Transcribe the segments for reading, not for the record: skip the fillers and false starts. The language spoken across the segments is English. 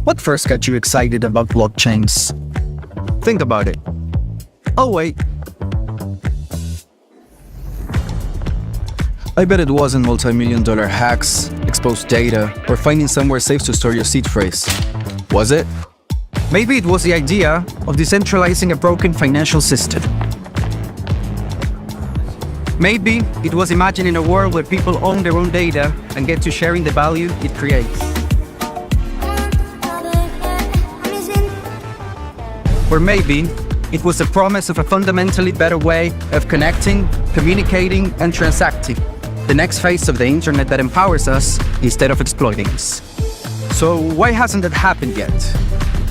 What first got you excited about blockchains? Think about it. Oh wait. I bet it wasn't multi-million-dollar hacks, exposed data, or finding somewhere safe to store your seed phrase. Was it? Maybe it was the idea of decentralizing a broken financial system. Maybe it was imagining a world where people own their own data and get to sharing the value it creates. Or maybe it was the promise of a fundamentally better way of connecting, communicating, and transacting. The next phase of the internet that empowers us instead of exploiting us. So why hasn't that happened yet?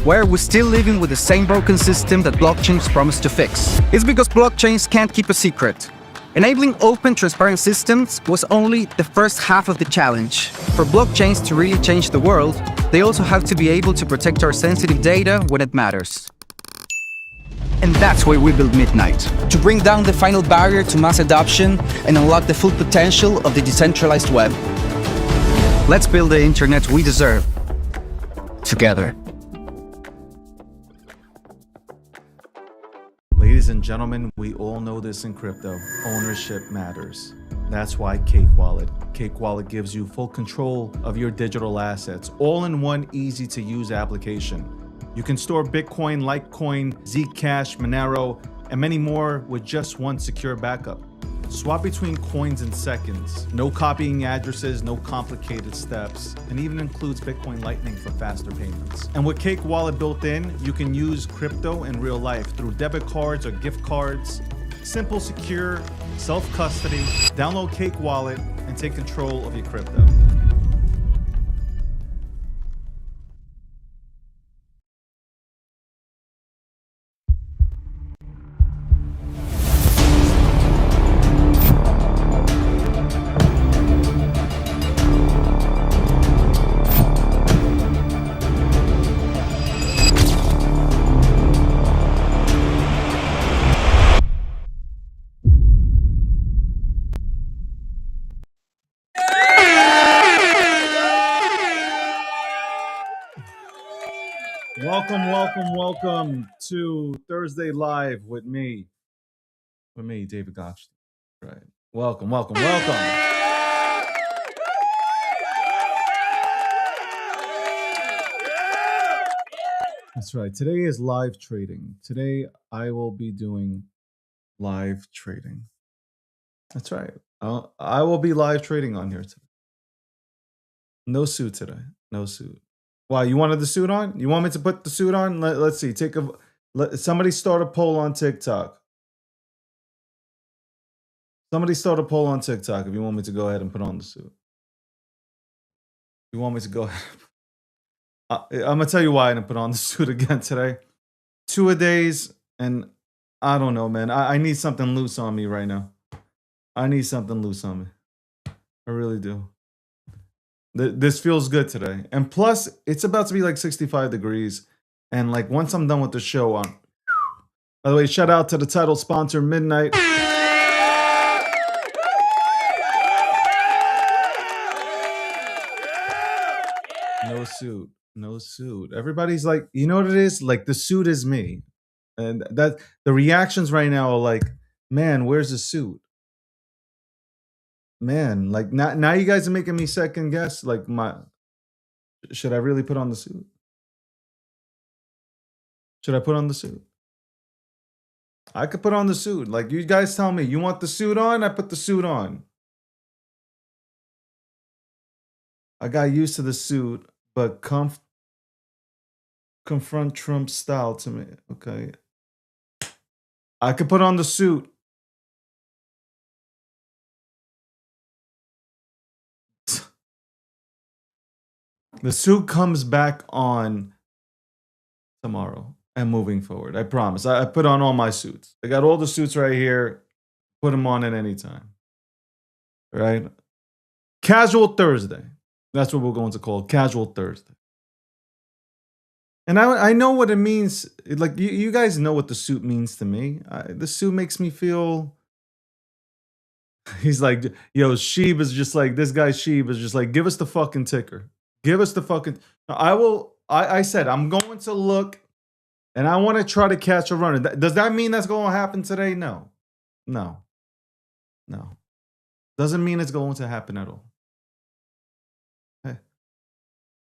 Why are we still living with the same broken system that blockchains promise to fix? It's because blockchains can't keep a secret. Enabling open, transparent systems was only the first half of the challenge. For blockchains to really change the world, they also have to be able to protect our sensitive data when it matters. And that's why we built Midnight, to bring down the final barrier to mass adoption and unlock the full potential of the decentralized web. Let's build the internet we deserve, together. Ladies and gentlemen, we all know this in crypto. Ownership matters. That's why Cake Wallet. Cake Wallet gives you full control of your digital assets, all in one easy-to-use application. You can store Bitcoin, Litecoin, Zcash, Monero, and many more with just one secure backup. Swap between coins in seconds. No copying addresses, no complicated steps, and even includes Bitcoin Lightning for faster payments. And with Cake Wallet built in, you can use crypto in real life through debit cards or gift cards. Simple, secure, self-custody. Download Cake Wallet and take control of your crypto. Welcome to Thursday Live with me, David Gottschalk. Right. Welcome. That's right. Today is live trading. Today I will be doing live trading. That's right. I will be live trading on here today. No suit today. No suit. Why, you wanted the suit on? You want me to put the suit on? Let's see. Somebody start a poll on TikTok. Somebody start a poll on TikTok if you want me to go ahead and put on the suit. You want me to go ahead? I'm going to tell you why I didn't put on the suit again today. 2-a-days, and I don't know, man. I need something loose on me right now. I need something loose on me. I really do. This feels good today. And plus, it's about to be like 65 degrees. And like once I'm done with the show on. By the way, shout out to the title sponsor, Midnight. No suit. Everybody's like, you know what it is? Like the suit is me. And that the reactions right now are like, man, where's the suit? Man, like now you guys are making me second guess. Like should I really put on the suit? Should I put on the suit? I could put on the suit. Like you guys tell me, you want the suit on? I put the suit on. I got used to the suit, but confront Trump style to me. Okay. I could put on the suit. The suit comes back on tomorrow and moving forward. I promise. I put on all my suits. I got all the suits right here. Put them on at any time. Right? Casual Thursday. That's what we're going to call Casual Thursday. And I know what it means. Like you guys know what the suit means to me. The suit makes me feel. He's like, yo, Sheeb is just like, this guy Sheeb is just like, give us the fucking ticker. Give us the fucking. I will. I said I'm going to look, and I want to try to catch a runner. Does that mean that's going to happen today? No, no, no. Doesn't mean it's going to happen at all. Hey.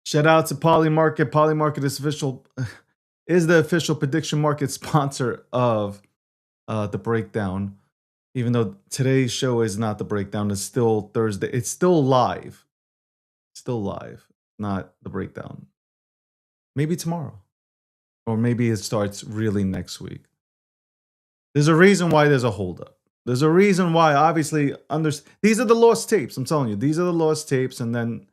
Shout out to Polymarket. Polymarket is the official prediction market sponsor of the breakdown. Even though today's show is not the breakdown, it's still Thursday. It's still live. Still live, not the breakdown. Maybe tomorrow. Or maybe it starts really next week. There's a reason why there's a holdup. There's a reason why, obviously, these are the lost tapes. I'm telling you, these are the lost tapes. And then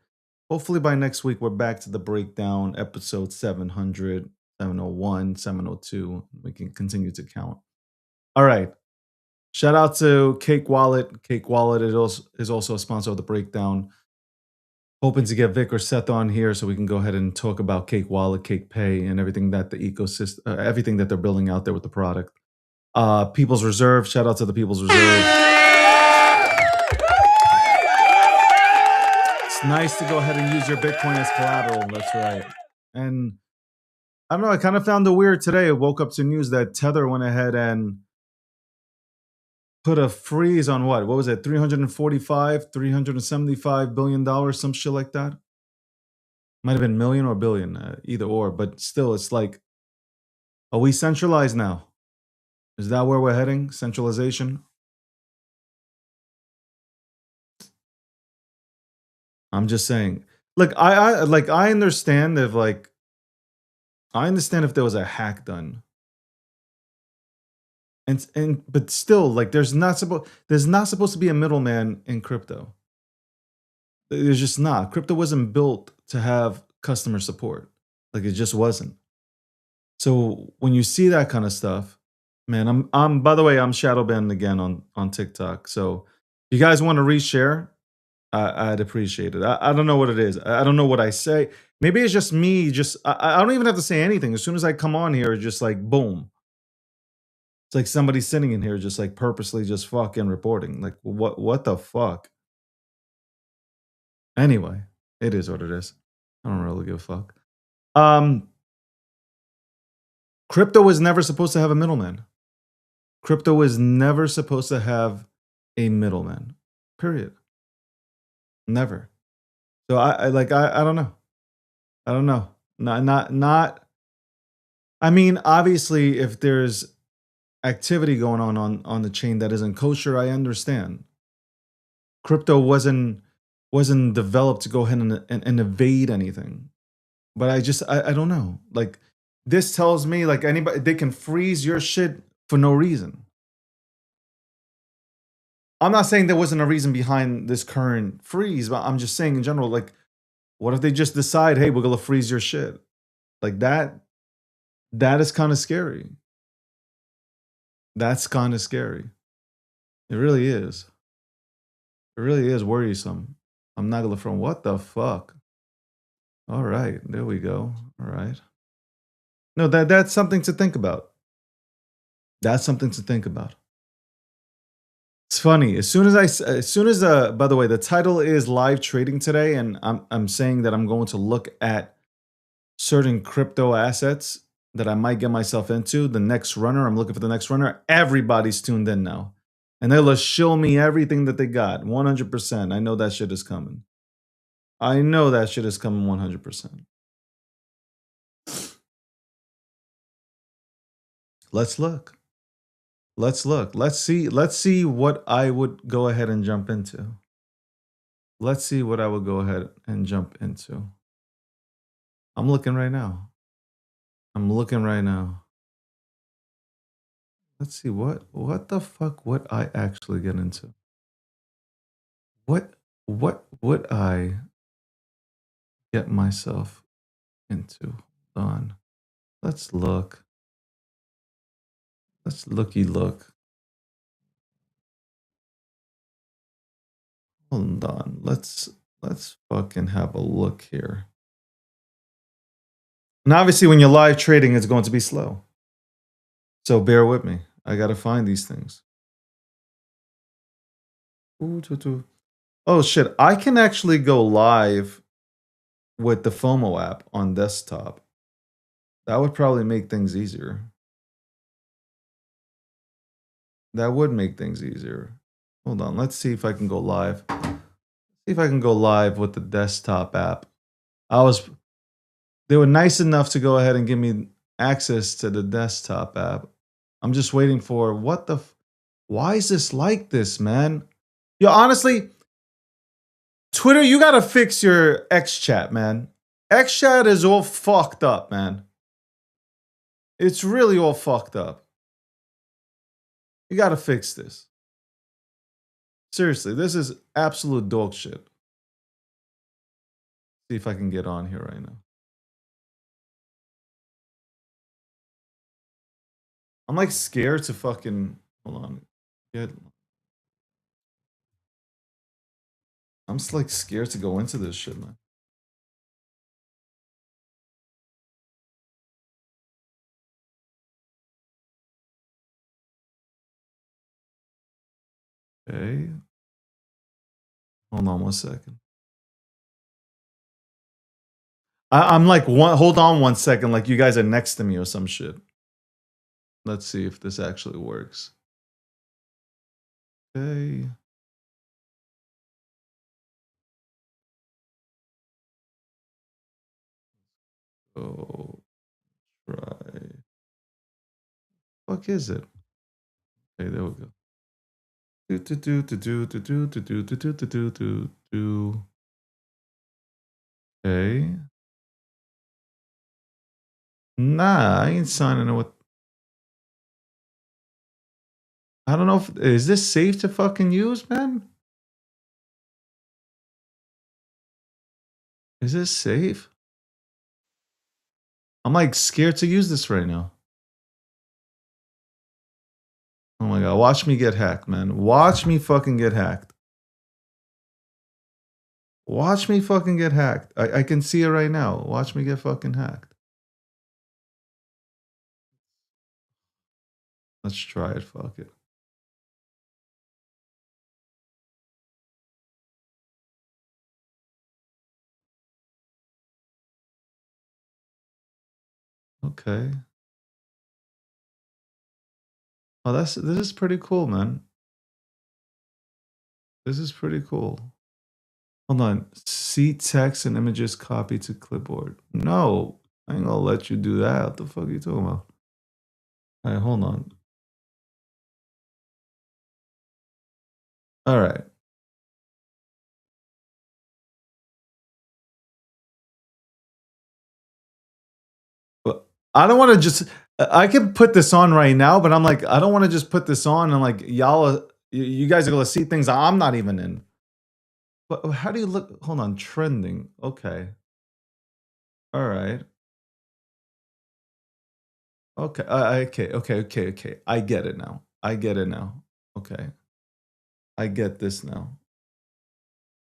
hopefully by next week, we're back to the breakdown, episode 700, 701, 702. We can continue to count. All right. Shout out to Cake Wallet. Cake Wallet is also a sponsor of the breakdown. Hoping to get Vic or Seth on here so we can go ahead and talk about Cake Wallet, Cake Pay, and everything that the ecosystem, everything that they're building out there with the product. People's Reserve. Shout out to the People's Reserve. It's nice to go ahead and use your Bitcoin as collateral. That's right. And I don't know. I kind of found it weird today. I woke up to news that Tether went ahead and put a freeze on what was it? $375 billion, some shit like that. Might have been million or billion, either or. But still, it's like, are we centralized now? Is that where we're heading? Centralization? I'm just saying. Look, I understand if there was a hack done. But still, like, there's not supposed to be a middleman in crypto. There's just not. Crypto wasn't built to have customer support. Like, it just wasn't. So when you see that kind of stuff, man, I'm by the way, I'm shadow banned again on TikTok. So if you guys want to reshare, I'd appreciate it. I don't know what it is. I don't know what I say. Maybe it's just me. I don't even have to say anything. As soon as I come on here, it's just like boom. It's like somebody sitting in here just like purposely just fucking reporting. Like what the fuck? Anyway, it is what it is. I don't really give a fuck. Crypto was never supposed to have a middleman. Crypto was never supposed to have a middleman. Period. Never. So I don't know. I don't know. Not I mean, obviously if there's activity going on the chain that isn't kosher, I understand. Crypto wasn't developed to go ahead and evade anything. But I don't know. Like, this tells me, like, anybody, they can freeze your shit for no reason. I'm not saying there wasn't a reason behind this current freeze, but I'm just saying in general, like, what if they just decide, hey, we're gonna freeze your shit? Like that is kind of scary. That's kind of scary. It really is. It really is worrisome. I'm not gonna from what the fuck? All right, there we go. All right. No, that's something to think about. That's something to think about. It's funny. As soon as by the way, the title is live trading today, and I'm saying that I'm going to look at certain crypto assets that I might get myself into. The next runner, I'm looking for the next runner. Everybody's tuned in now. And they'll show me everything that they got. 100%. I know that shit is coming. I know that shit is coming 100%. Let's look. Let's look. Let's see what I would go ahead and jump into. Let's see what I would go ahead and jump into. I'm looking right now. I'm looking right now. Let's see what the fuck would I actually get into? What would I get myself into? Hold on. Let's look. Let's looky look. Hold on. Let's fucking have a look here. And obviously when you're live trading, it's going to be slow. So bear with me. I gotta find these things. Oh shit, I can actually go live with the FOMO app on desktop. That would probably make things easier. That would make things easier. Hold on, let's see if I can go live. See if I can go live with the desktop app. They were nice enough to go ahead and give me access to the desktop app. I'm just waiting for why is this like this, man? Yo, honestly, Twitter, you gotta fix your X chat, man. X chat is all fucked up, man. It's really all fucked up. You gotta fix this. Seriously, this is absolute dog shit. See if I can get on here right now. I'm like scared to fucking hold on. I'm just like scared to go into this shit, man. Okay. Hold on 1 second. I'm like hold on 1 second, like you guys are next to me or some shit. Let's see if this actually works. Okay. Oh, try. Fuck is it? Okay, there we go. Okay. Nah, I ain't signing with. I don't know if is this safe to fucking use, man? Is this safe? I'm like scared to use this right now. Oh my god, watch me get hacked, man. Watch me fucking get hacked. Watch me fucking get hacked. I can see it right now. Watch me get fucking hacked. Let's try it. Fuck it. Okay. Oh, this is pretty cool, man. This is pretty cool. Hold on. See text and images copy to clipboard. No, I ain't gonna let you do that. What the fuck are you talking about? All right, hold on. All right. But I don't want to just. I can put this on right now, but I'm like, I don't want to just put this on and like y'all, you guys are gonna see things I'm not even in. But how do you look? Hold on, trending. Okay. All right. Okay. Okay. I get it now. I get it now. Okay. I get this now.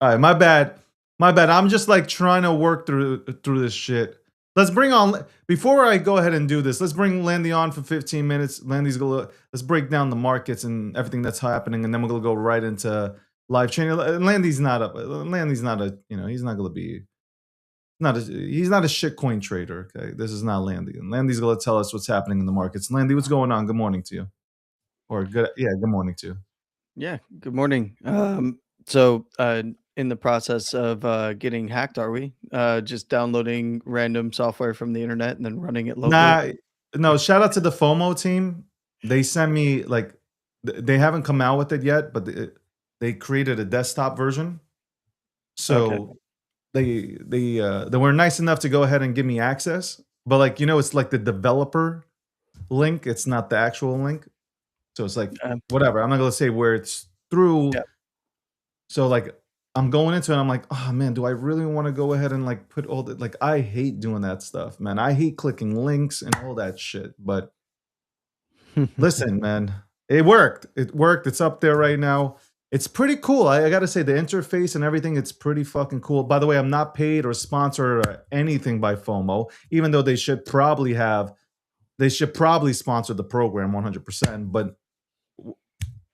All right, my bad. My bad. I'm just like trying to work through this shit. Let's bring on before I go ahead and do this. Let's bring Landy on for 15 minutes. Landy's gonna let's break down the markets and everything that's happening, and then we're gonna go right into live training. Landy's not a he's not gonna be he's not a shitcoin trader. Okay, this is not Landy, and Landy's gonna tell us what's happening in the markets. Landy, what's going on? Good morning to you, or good morning to you. Yeah, good morning. So, in the process of getting hacked, are we? Just downloading random software from the internet and then running it locally? Nah, no. Shout out to the FOMO team. They sent me like they haven't come out with it yet, but they created a desktop version. So they were nice enough to go ahead and give me access. But like it's like the developer link. It's not the actual link. So it's like whatever. I'm not gonna say where it's through. Yeah. So like I'm going into it. I'm like, oh man, do I really want to go ahead and like put all the like? I hate doing that stuff, man. I hate clicking links and all that shit. But listen, man, it worked. It worked. It's up there right now. It's pretty cool. I gotta say the interface and everything. It's pretty fucking cool. By the way, I'm not paid or sponsored or anything by FOMO, even though they should probably sponsor the program 100%. But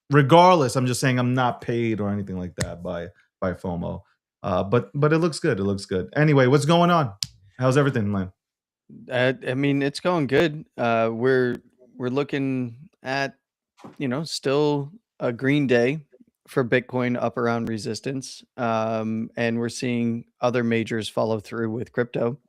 regardless, I'm just saying I'm not paid or anything like that by FOMO. But it looks good. It looks good. Anyway, what's going on? How's everything, man? I mean, it's going good. We're looking at, still a green day for Bitcoin up around resistance. And we're seeing other majors follow through with crypto.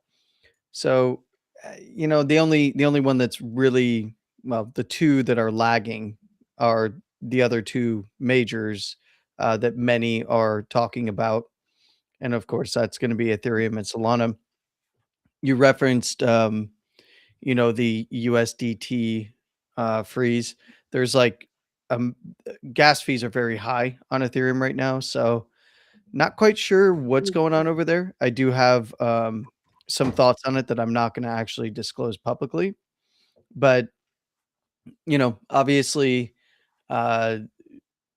So, the only one that's really, well, the two that are lagging are the other two majors that many are talking about. And of course, that's going to be Ethereum and Solana. You referenced, the USDT freeze. There's like, um, gas fees are very high on Ethereum right now. So, not quite sure what's going on over there. I do have some thoughts on it that I'm not going to actually disclose publicly, but obviously, uh,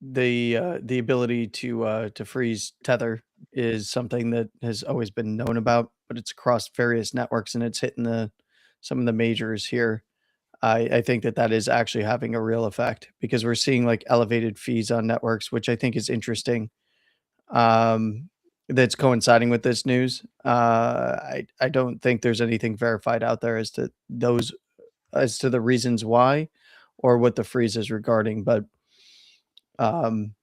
the ability to freeze tether is something that has always been known about, but it's across various networks and it's hitting the some of the majors here. I think that is actually having a real effect because we're seeing like elevated fees on networks, which I think is interesting. um, that's coinciding with this news. I don't think there's anything verified out there as to the reasons why or what the freeze is regarding, but um,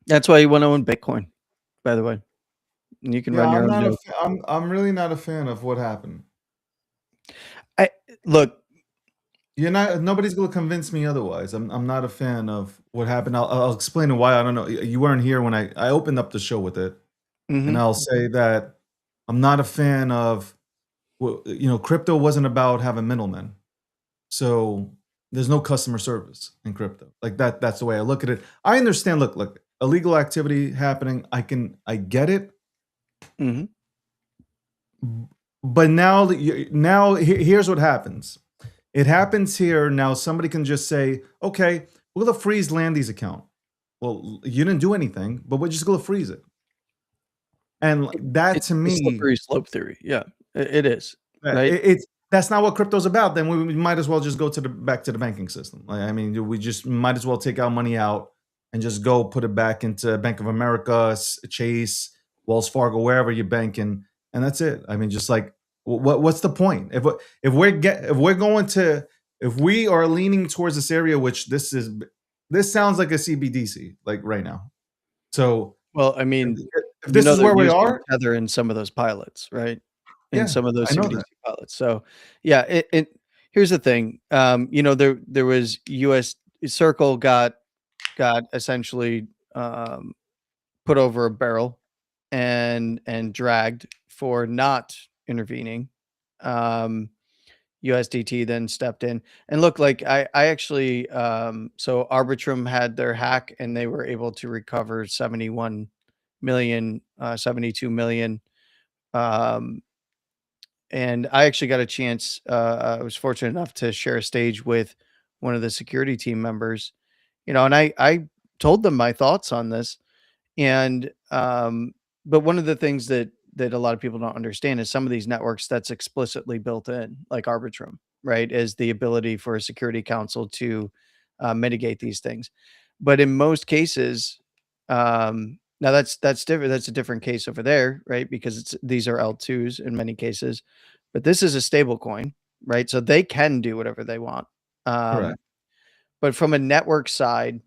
that's why you want to own Bitcoin, by the way. You can Yeah, run your I'm own not a. node. I'm really not a fan of what happened. I look, You're not. Nobody's gonna convince me otherwise. I'm not a fan of what happened. I'll explain why. I don't know. You weren't here when I opened up the show with it, and mhm, I'll say that I'm not a fan of. Crypto wasn't about having middlemen. So there's no customer service in crypto. Like that. That's the way I look at it. I understand. Look. Illegal activity happening. I get it. mhm. But here's what happens. It happens here now. Somebody can just say, "Okay, we're gonna freeze Landy's account." Well, you didn't do anything, but we're just gonna freeze it. And that It's to the me, slippery slope theory. Yeah, it is, right? it's that's not what crypto's about. Then we might as well just go to the back to the banking system. Like, I mean, we just might as well take our money out and just go put it back into Bank of America, Chase, Wells Fargo, wherever you're banking, and that's it. I mean, just like what's the point if we are leaning towards this area, which this sounds like a CBDC like right now. So Well, I if, mean, if this is they're where we using are, Tether in some of those pilots, right? In yeah, some of those I know CBDC that. pilots. So, yeah, here's the thing. There was US Circle got essentially put over a barrel and dragged for not intervening. Um, USDT then stepped in and look like I actually so Arbitrum had their hack and they were able to recover 71 million, 72 million. Um, and I actually got a chance. I was fortunate enough to share a stage with one of the security team members, and I told them my thoughts on this. And but one of the things that a lot of people don't understand is some of these networks that's explicitly built in, like Arbitrum, right, is the ability for a security council to mitigate these things. But in most cases, now that's different. That's a different case over there, right? Because these are L2s in many cases, but this is a stable coin, right? So they can do whatever they want. Um, Correct. but from a network side,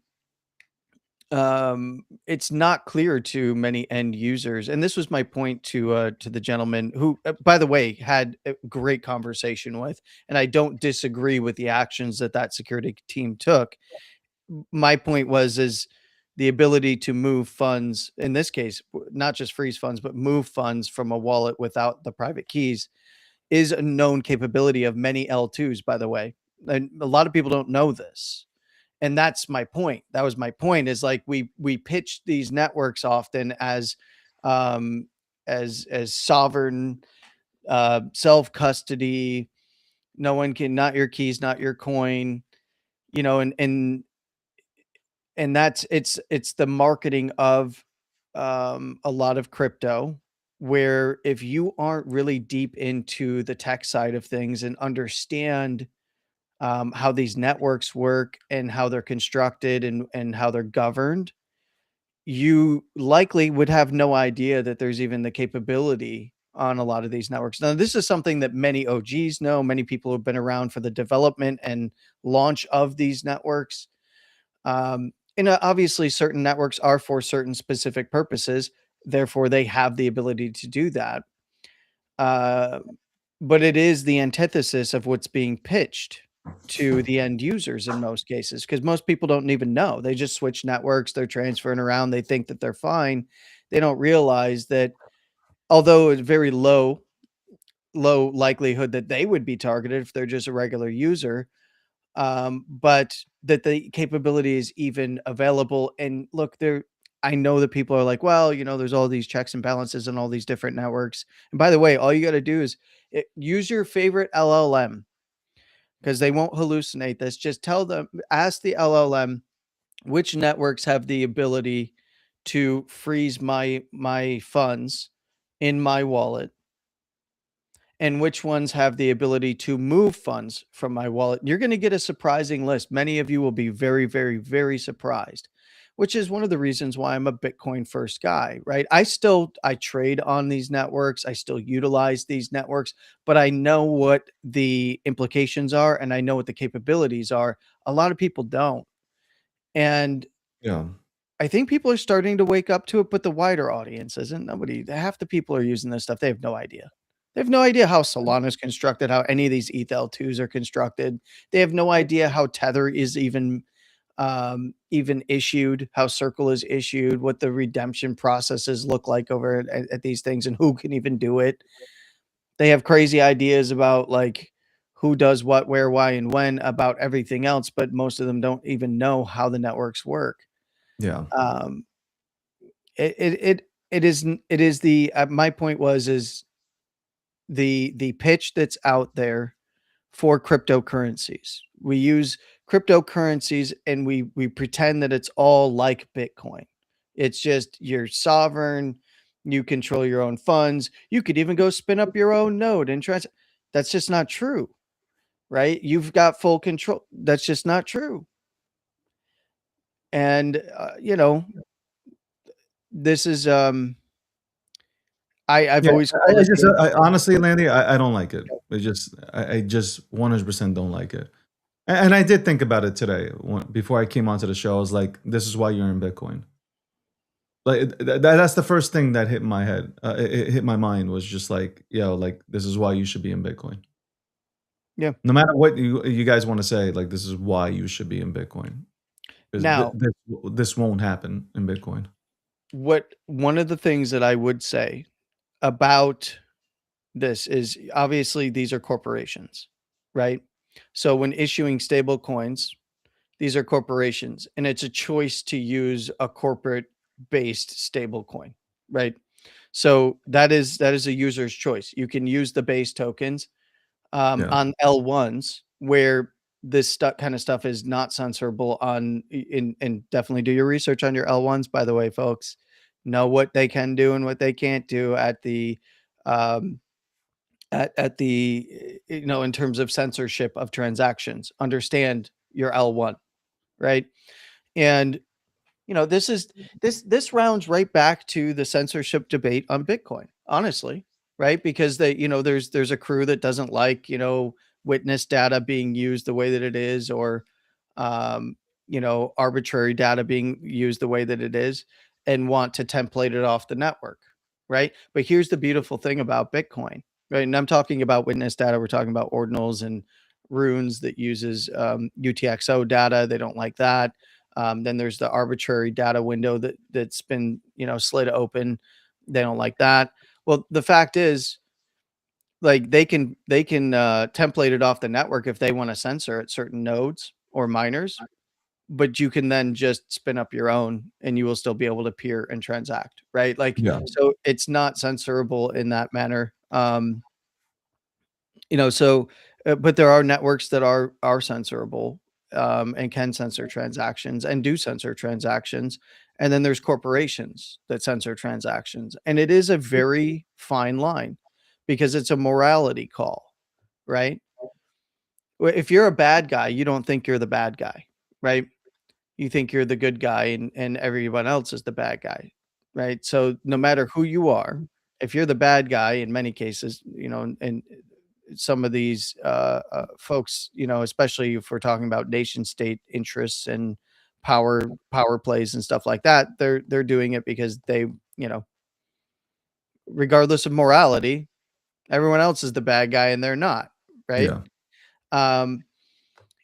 it's not clear to many end users, and this was my point to the gentleman who, by the way, had a great conversation with, and I don't disagree with the actions that security team took. My point was is the ability to move funds, in this case, not just freeze funds, but move funds from a wallet without the private keys is a known capability of many L2s, by the way. And a lot of people don't know this. And that's my point. That was my point is like we pitch these networks often um as sovereign, self custody, no one can, not your keys, not your coin, and that's it's the marketing of a lot of crypto, where if you aren't really deep into the tech side of things and understand how these networks work and how they're constructed and how they're governed, you likely would have no idea that there's even the capability on a lot of these networks. Now, this is something that many OGs know, many people who've been around for the development and launch of these networks. And obviously, certain networks are for certain specific purposes. Therefore, they have the ability to do that. Uh, but it is the antithesis of what's being pitched to the end users in most cases, because most people don't even know. They just switch networks, they're transferring around, they think that they're fine. They don't realize that although it's very low likelihood that they would be targeted if they're just a regular user, but that the capability is even available. And look, there, I know that people are like, well, there's all these checks and balances and all these different networks. And by the way, all you got to do is use your favorite LLM, because they won't hallucinate this. Just tell them, ask the LLM which networks have the ability to freeze my funds in my wallet, and which ones have the ability to move funds from my wallet. You're going to get a surprising list. Many of you will be very, very, very surprised, which is one of the reasons why I'm a Bitcoin first guy, right? I trade on these networks. I still utilize these networks, but I know what the implications are and I know what the capabilities are. A lot of people don't. And Yeah. I think people are starting to wake up to it, but the wider audience isn't. Half the people are using this stuff. They have no idea. They have no idea how Solana is constructed, how any of these ETH2s are constructed. They have no idea how Tether is even issued, how Circle is issued, what the redemption processes look like over at these things, and who can even do it. They have crazy ideas about like who does what, where, why, and when about everything else, but most of them don't even know how the networks work. Yeah. Um, it is the my point is the pitch that's out there for cryptocurrencies. We use cryptocurrencies and we pretend that it's all like Bitcoin. It's just you're sovereign, you control your own funds. You could even go spin up your own node and try. That's just not true, right? You've got full control. That's just not true. And this is I've Yeah, always called it honestly, Landy, I don't like it. I just 100% don't like it. And I did think about it today before I came onto the show. I was like, this is why you're in Bitcoin. Like that's the first thing that hit my head. It hit my mind was just like, like this is why you should be in Bitcoin. Yeah. No matter what you guys want to say, like this is why you should be in Bitcoin. Now, This won't happen in Bitcoin. one of the things that I would say about this is obviously these are corporations, right? So when issuing stable coins, these are corporations, and it's a choice to use a corporate based stable coin, right? So that is a user's choice. You can use the base tokens Yeah. on L1s where this kind of stuff is not censorable on and definitely do your research on your L1s, by the way, folks. Know what they can do and what they can't do at the um, at the in terms of censorship of transactions. Understand your L1, right? And this rounds right back to the censorship debate on Bitcoin, honestly, right? Because there's a crew that doesn't like, witness data being used the way that it is, or arbitrary data being used the way that it is, and want to template it off the network, right? But here's the beautiful thing about Bitcoin, right? And I'm talking about witness data, we're talking about ordinals and runes that uses UTXO data. They don't like that. Then there's the arbitrary data window that's been slid open. They don't like that. Well, the fact is, like they can template it off the network if they want to censor at certain nodes or miners, but you can then just spin up your own and you will still be able to peer and transact, right? Like, Yeah. so it's not censorable in that manner. So but there are networks that are censorable, and can censor transactions and do censor transactions. And then there's corporations that censor transactions. And it is a very fine line because it's a morality call, right? If you're a bad guy, you don't think you're the bad guy, right? you think you're the good guy and everyone else is the bad guy, right? So no matter who you are, if you're the bad guy in many cases, and some of these folks, especially if we're talking about nation state interests and power plays and stuff like that, they're doing it because they, regardless of morality, everyone else is the bad guy and they're not, right? Yeah. Um,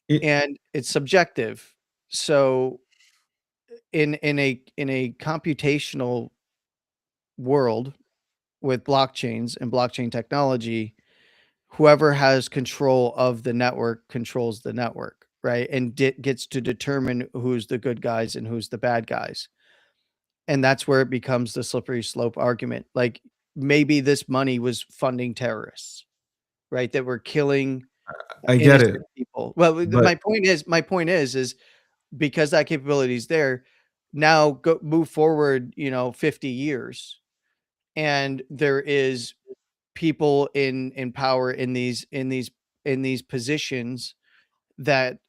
It, and it's subjective. So in a computational world with blockchains and blockchain technology, whoever has control of the network controls the network, right? And gets to determine who's the good guys and who's the bad guys. And that's where it becomes the slippery slope argument. Like maybe this money was funding terrorists, right? That were killing I get it, innocent people. Well, but my point is because that capability is there, now go move forward, 50 years, and there is people in power in these positions that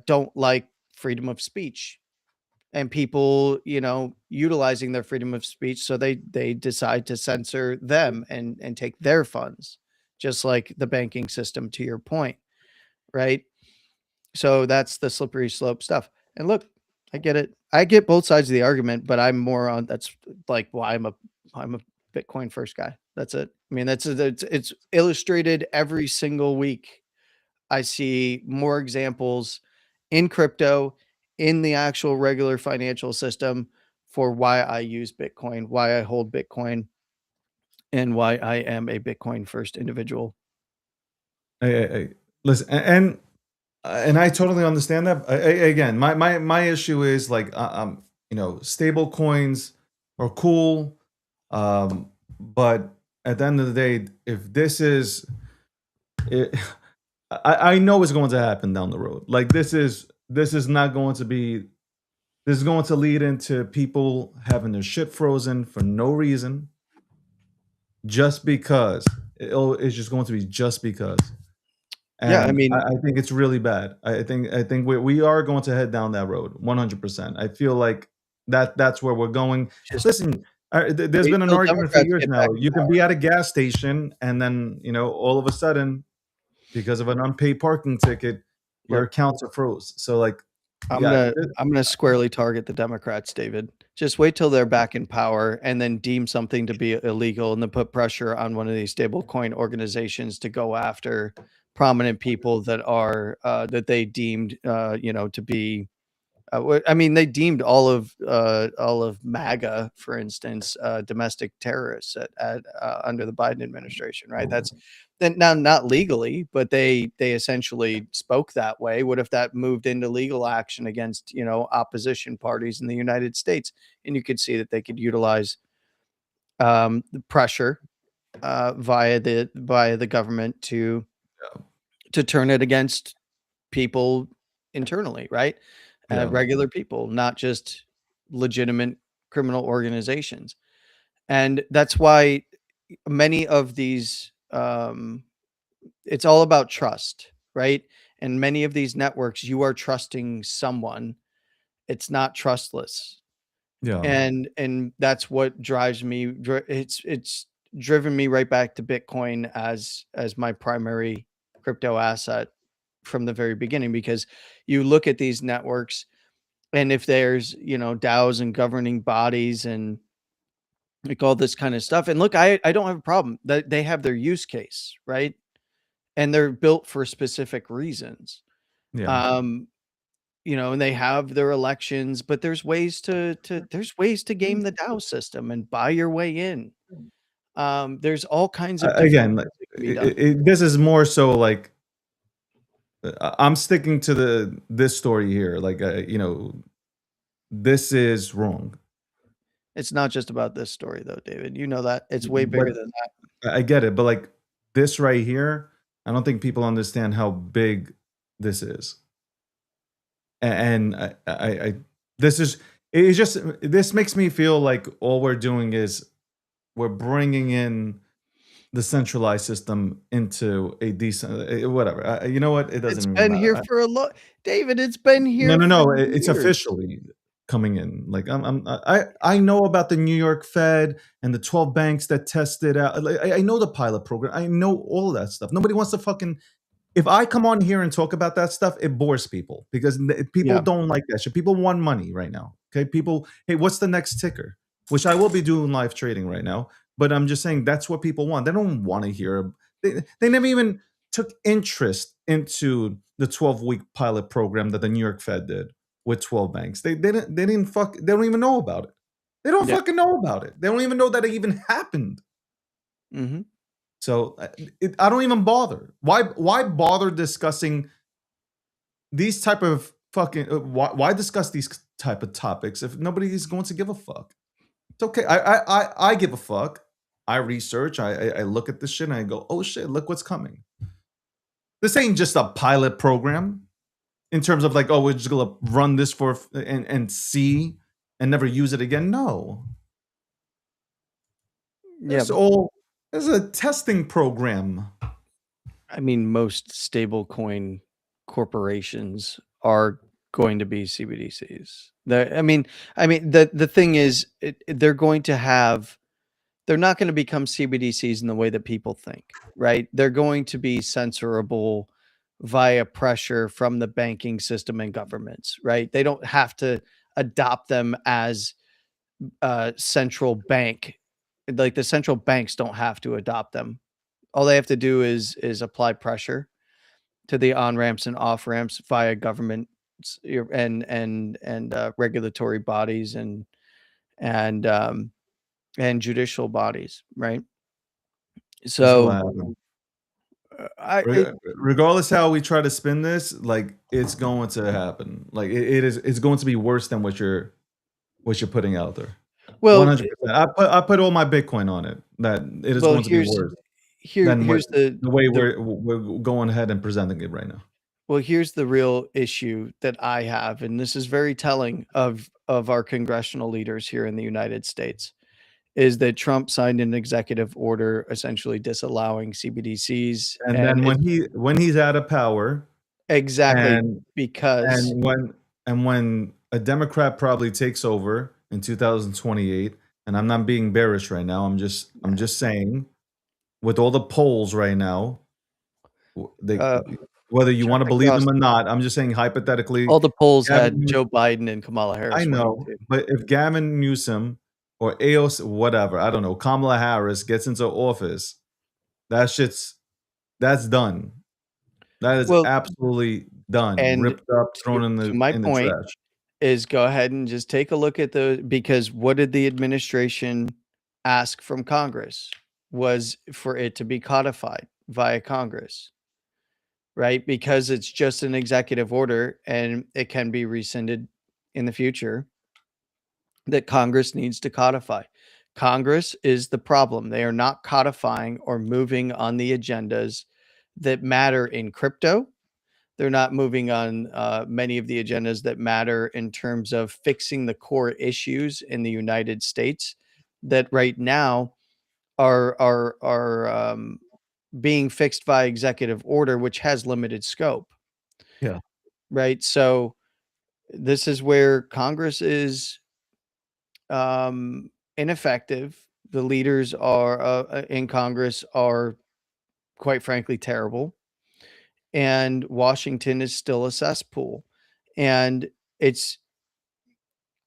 don't like freedom of speech, and people, utilizing their freedom of speech, so they decide to censor them and take their funds, just like the banking system, to your point, right? So that's the slippery slope stuff. And look, I get it. I get both sides of the argument, but I'm more on that's like why I'm a Bitcoin first guy. That's it. I mean, it's illustrated every single week. I see more examples in crypto, in the actual regular financial system, for why I use Bitcoin, why I hold Bitcoin, and why I am a Bitcoin first individual. I listen, and I totally understand that. Again, my issue is like, stable coins are cool, but at the end of the day, if this is, it, I know it's going to happen down the road. Like this is not going to be. This is going to lead into people having their shit frozen for no reason, just because. It's just going to be just because. Yeah, I And mean, I think it's really bad. I think we are going to head down that road 100%. I feel like that's where we're going. just Listen, there's wait been an till argument for Democrats years get now. back in You can power. be at a gas station and then, all of a sudden, because of an unpaid parking ticket, your Look, accounts are froze. So like, I'm yeah, gonna I'm gonna squarely target the Democrats, David. Just wait till they're back in power and then deem something to be illegal and then put pressure on one of these stablecoin organizations to go after prominent people that are that they deemed to be I mean, they deemed all of MAGA, for instance, domestic terrorists at under the Biden administration, right? That's then now not legally, but they essentially spoke that way. What if that moved into legal action against opposition parties in the United States? And you could see that they could utilize the pressure via the government to turn it against people internally, right? yeah, Regular people, not just legitimate criminal organizations. And that's why many of these, it's all about trust, right? And many of these networks, you are trusting someone. It's not trustless. yeah. And that's what drives me. It's driven me right back to Bitcoin as my primary crypto asset from the very beginning, because you look at these networks, and if there's DAOs and governing bodies and like all this kind of stuff, and look, I don't have a problem that they have their use case, right? And they're built for specific reasons. Yeah. um and they have their elections, but there's ways to game the DAO system and buy your way in. There's all kinds of different Again, like, things that can be done. this is more so like, I'm sticking to this story here. Like, this is wrong. It's not just about this story though, David. You know that. It's way But bigger than that. I get it. But like this right here, I don't think people understand how big this is. And this is, it's just, this makes me feel like all we're doing is we're bringing in the centralized system into a decent whatever. You know what? It It's doesn't even been matter. here for a lot, David. It's been No, here no, for no. It's years. officially coming in. Like I know about the New York Fed and the 12 banks that tested out. Like, I know the pilot program. I know all that stuff. Nobody wants to fucking. If I come on here and talk about that stuff, it bores people because people Yeah. don't like that shit. People want money right now. Okay, people. Hey, what's the next ticker? Which I will be doing live trading right now. But I'm just saying that's what people want. They don't want to hear. They never even took interest into the 12-week pilot program that the New York Fed did with 12 banks. They don't even know about it. They don't Yeah. fucking know about it. They don't even know that it even happened. Hmm. So I don't even bother. Why bother discussing these type of fucking why discuss these type of topics if nobody is going to give a fuck? It's okay. I give a fuck. I research. I look at this shit and I go, oh shit, look what's coming. This ain't just a pilot program in terms of like, oh, we're just gonna run this for and see and never use it again. No, Yeah. it's a testing program. I mean, most stablecoin corporations are going to be CBDCs. The thing is, they're going to have. They're not going to become CBDCs in the way that people think, right? They're going to be censorable via pressure from the banking system and governments, right? They don't have to adopt them as central bank. Like the central banks don't have to adopt them. All they have to do is apply pressure to the on ramps and off ramps via government and regulatory bodies and um, and judicial bodies, right? This is what So happened. I it, Regardless how we try to spin this, like it's going to happen. Like it's going to be worse than what you're putting out there. well 100%. I put all my Bitcoin on it. That it is well going to be worse than here's the way the we're going ahead and presenting it right now. well, here's the real issue that I have, and this is very telling of our congressional leaders here in the United States, is that Trump signed an executive order essentially disallowing CBDCs, And and then it's when he's out of power, exactly and because when a Democrat probably takes over in 2028, and I'm not being bearish right now. I'm just saying, with all the polls right now, they uh, whether you Chuck want to believe them Across or not, I'm just saying hypothetically, all the polls Gavin had Joe Biden and Kamala I Harris winning know, too. but if Gavin Newsom or AOC, whatever, I don't know, Kamala Harris gets into office, that's done. That is Well, absolutely done. and Ripped up, thrown to my in the point trash. is go ahead and just take a look at because what did the administration ask from Congress was for it to be codified via Congress, right? Because it's just an executive order and it can be rescinded in the future, that Congress needs to codify. Congress is the problem. They are not codifying or moving on the agendas that matter in crypto. They're not moving on many of the agendas that matter in terms of fixing the core issues in the United States that right now are being fixed by executive order, which has limited scope. Yeah. Right. So this is where Congress is ineffective. The leaders are in Congress are quite frankly terrible, and Washington is still a cesspool. And it's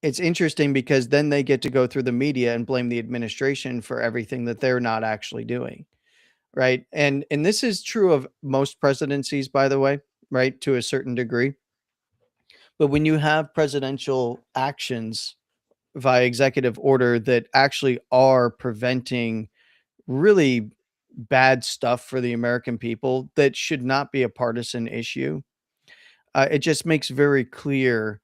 it's interesting because then they get to go through the media and blame the administration for everything that they're not actually doing, right? And this is true of most presidencies, by the way, right, to a certain degree. But when you have presidential actions via executive order that actually are preventing really bad stuff for the American people that should not be a partisan issue, it just makes very clear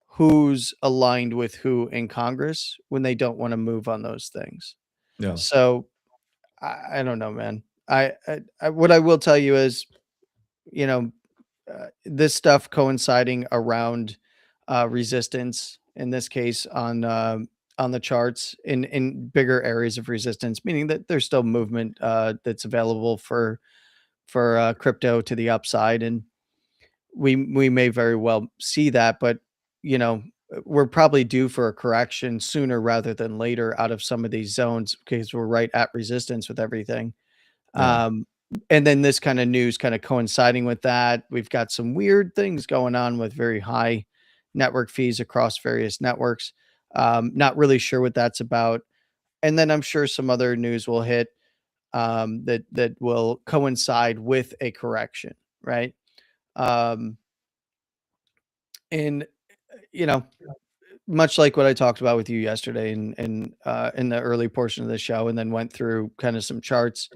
who's aligned with who in Congress when they don't want to move on those things. Yeah. So I don't know, man. What I will tell you is, you know, this stuff coinciding around resistance in this case on the charts in bigger areas of resistance, meaning that there's still movement that's available for crypto to the upside, and we may very well see that, but you know, we're probably due for a correction sooner rather than later out of some of these zones because we're right at resistance with everything. Yeah. Um, and then this kind of news kind of coinciding with that, we've got some weird things going on with very high network fees across various networks. Not really sure what that's about. And then I'm sure some other news will hit that will coincide with a correction, right? Um, and you know, much like what I talked about with you yesterday in the early portion of the show, and then went through kind of some charts.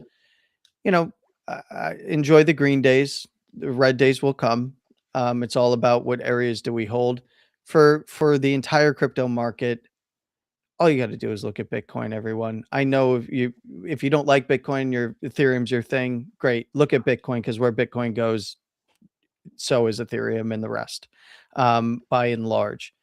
You know, I enjoy the green days. The red days will come. It's all about what areas do we hold for the entire crypto market. All you got to do is look at Bitcoin, everyone. I know if you don't like Bitcoin, your Ethereum's your thing. Great, look at Bitcoin because where Bitcoin goes, so is Ethereum and the rest. By and large,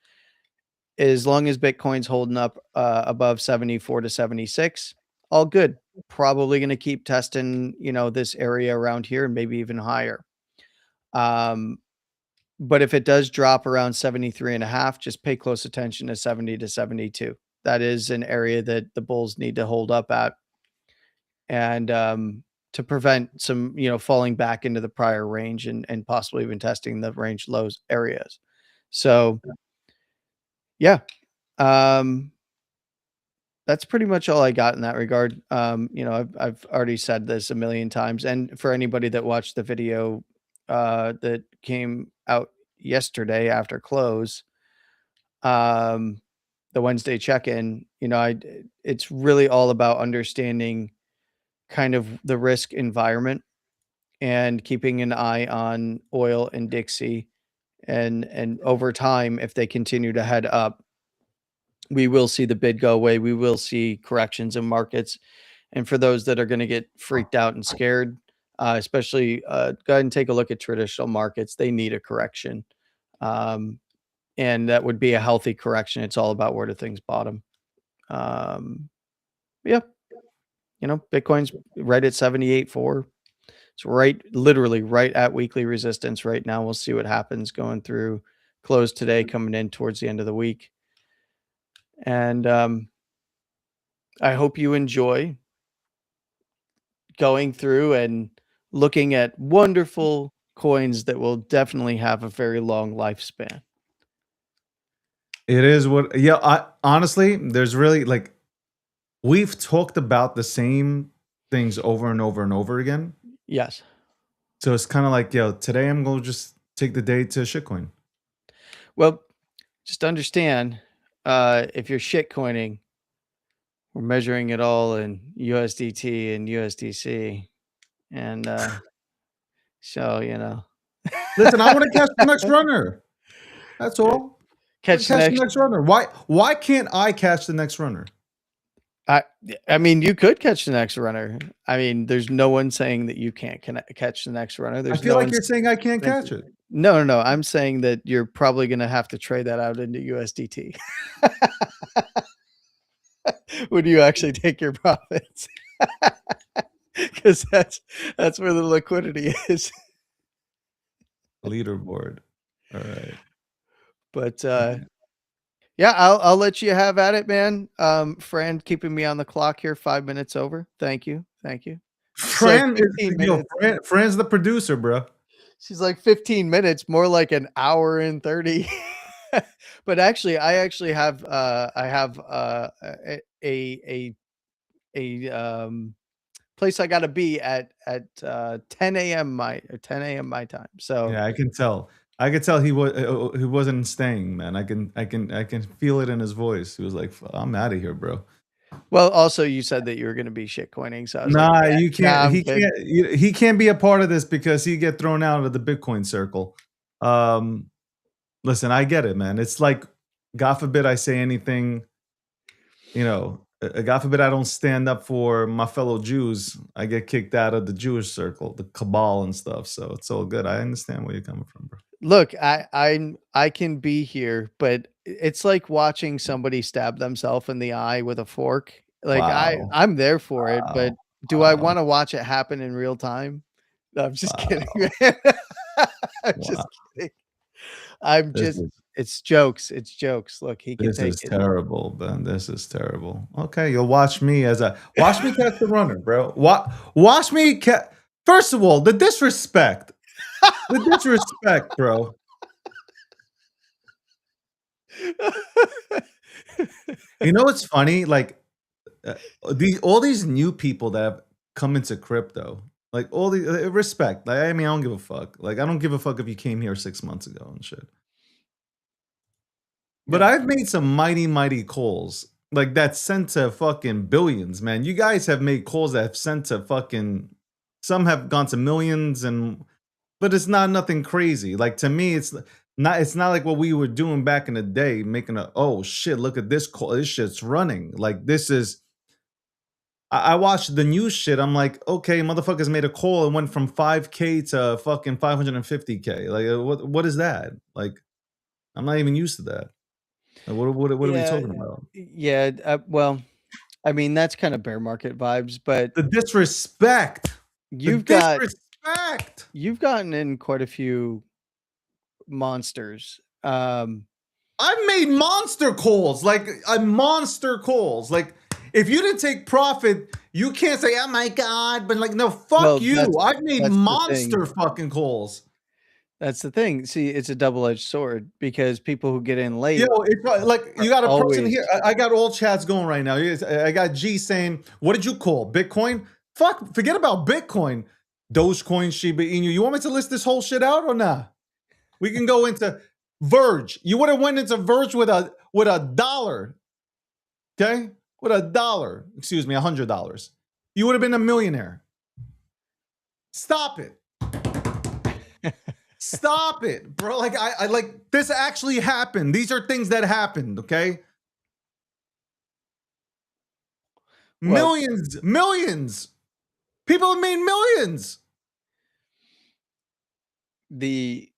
as long as Bitcoin's holding up above 74 to 76, all good. Probably going to keep testing, you know, this area around here and maybe even higher. Um, but if it does drop around 73 and a half, just pay close attention to 70 to 72. That is an area that the bulls need to hold up at. And to prevent some, you know, falling back into the prior range and possibly even testing the range lows areas. So yeah. Um, that's pretty much all I got in that regard. You know, I've already said this a million times, and for anybody that watched the video that came out yesterday after close, um, the Wednesday check-in, you know, it's really all about understanding kind of the risk environment and keeping an eye on oil and Dixie, and over time, if they continue to head up, we will see the bid go away. We will see corrections in markets. And for those that are going to get freaked out and scared, especially go ahead and take a look at traditional markets. They need a correction. And that would be a healthy correction. It's all about where do things bottom. Um, yeah. You know, Bitcoin's right at 78.4. It's right, literally right at weekly resistance right now. We'll see what happens going through close today, coming in towards the end of the week. And I hope you enjoy going through and looking at wonderful coins that will definitely have a very long lifespan. It is what, yeah. I honestly, there's really like, we've talked about the same things over and over and over again. Yes. So it's kind of like, yo, today I'm going to just take the day to shitcoin. Well, just understand, if you're shitcoining, we're measuring it all in USDT and USDC. And so, you know, Listen, I want to catch the next runner. That's all. catch Catch the the next runner. Why can't I catch the next runner? I mean, you could catch the next runner. I mean, there's no one saying that you can't catch the next runner. I There's feel no like one you're saying I can't saying- catch it. No. I'm saying that you're probably going to have to trade that out into USDT. Would you actually take your profits? Because that's where the liquidity is. Leaderboard. All right. But yeah, I'll let you have at it, man. Fran, keeping me on the clock here, 5 minutes over. Thank you. Fran, 15 minutes. Fran's the producer, bro. She's like 15 minutes, more like an hour and 30. But actually, I have a place I got to be at 10 a.m. my time. So Yeah, I can tell. I could tell he wasn't staying, man. I can feel it in his voice. He was like, "I'm out of here, bro." well, also you said that you were going to be shitcoining, so I was Nah, like, you can't. I'm He good. can't. He can't be a part of this because he get thrown out of the Bitcoin circle. Listen, I get it, man. It's like, God forbid I say anything, you know, God forbid I don't stand up for my fellow Jews. I get kicked out of the Jewish circle, the cabal and stuff. So it's all good. I understand where you're coming from, bro. Look, I can be here, but it's like watching somebody stab themselves in the eye with a fork. Like Wow. I'm there for it, but Wow. do I Wow. want to watch it happen in real time? No, I'm just kidding, Wow. man. I'm Wow. just kidding. I'm This just is it's jokes. It's jokes. Look, he can this take is it. terrible, man. This is terrible. Okay, you'll watch me watch me catch the runner, bro. Watch me catch. First of all, the disrespect. The disrespect, bro. You know what's funny? Like uh, all these new people that have come into crypto, like all the respect. Like I mean, I don't give a fuck. Like I don't give a fuck if you came here 6 months ago and shit. But Yeah. I've made some mighty, mighty calls like that sent to fucking billions, man. You guys have made calls that have sent to fucking. Some have gone to millions, but it's not nothing crazy. Like to me, it's not. It's not like what we were doing back in the day, making a oh shit, look at this call. This shit's running. Like this is. I watched the news shit. I'm like, okay, motherfuckers made a call and went from 5K to fucking 550K. Like, what is that? Like, I'm not even used to that. Like, what are we Yeah, talking about? yeah, well, I mean, that's kind of bear market vibes, but The disrespect. The you've got disrespect. you've gotten in quite a few monsters. I've made monster calls, like monster calls. Like, if you didn't take profit, you can't say, "Oh my god," but like, no, fuck Well, you. I've made that's the monster thing. fucking calls. That's the thing. See, it's a double-edged sword because people who get in Yo, late it's like are you got a person always here. I got all chats going right now. I got G saying, "What did you call Bitcoin?" Fuck, forget about Bitcoin. Dogecoin, Shiba Inu. You want me to list this whole shit out or not? We can go into Verge. You would have went into Verge with a dollar, okay? With a dollar, excuse me, $100. You would have been a millionaire. Stop it. Stop it, bro. Like I like this actually happened. These are things that happened, okay? well, Millions. People have made millions. the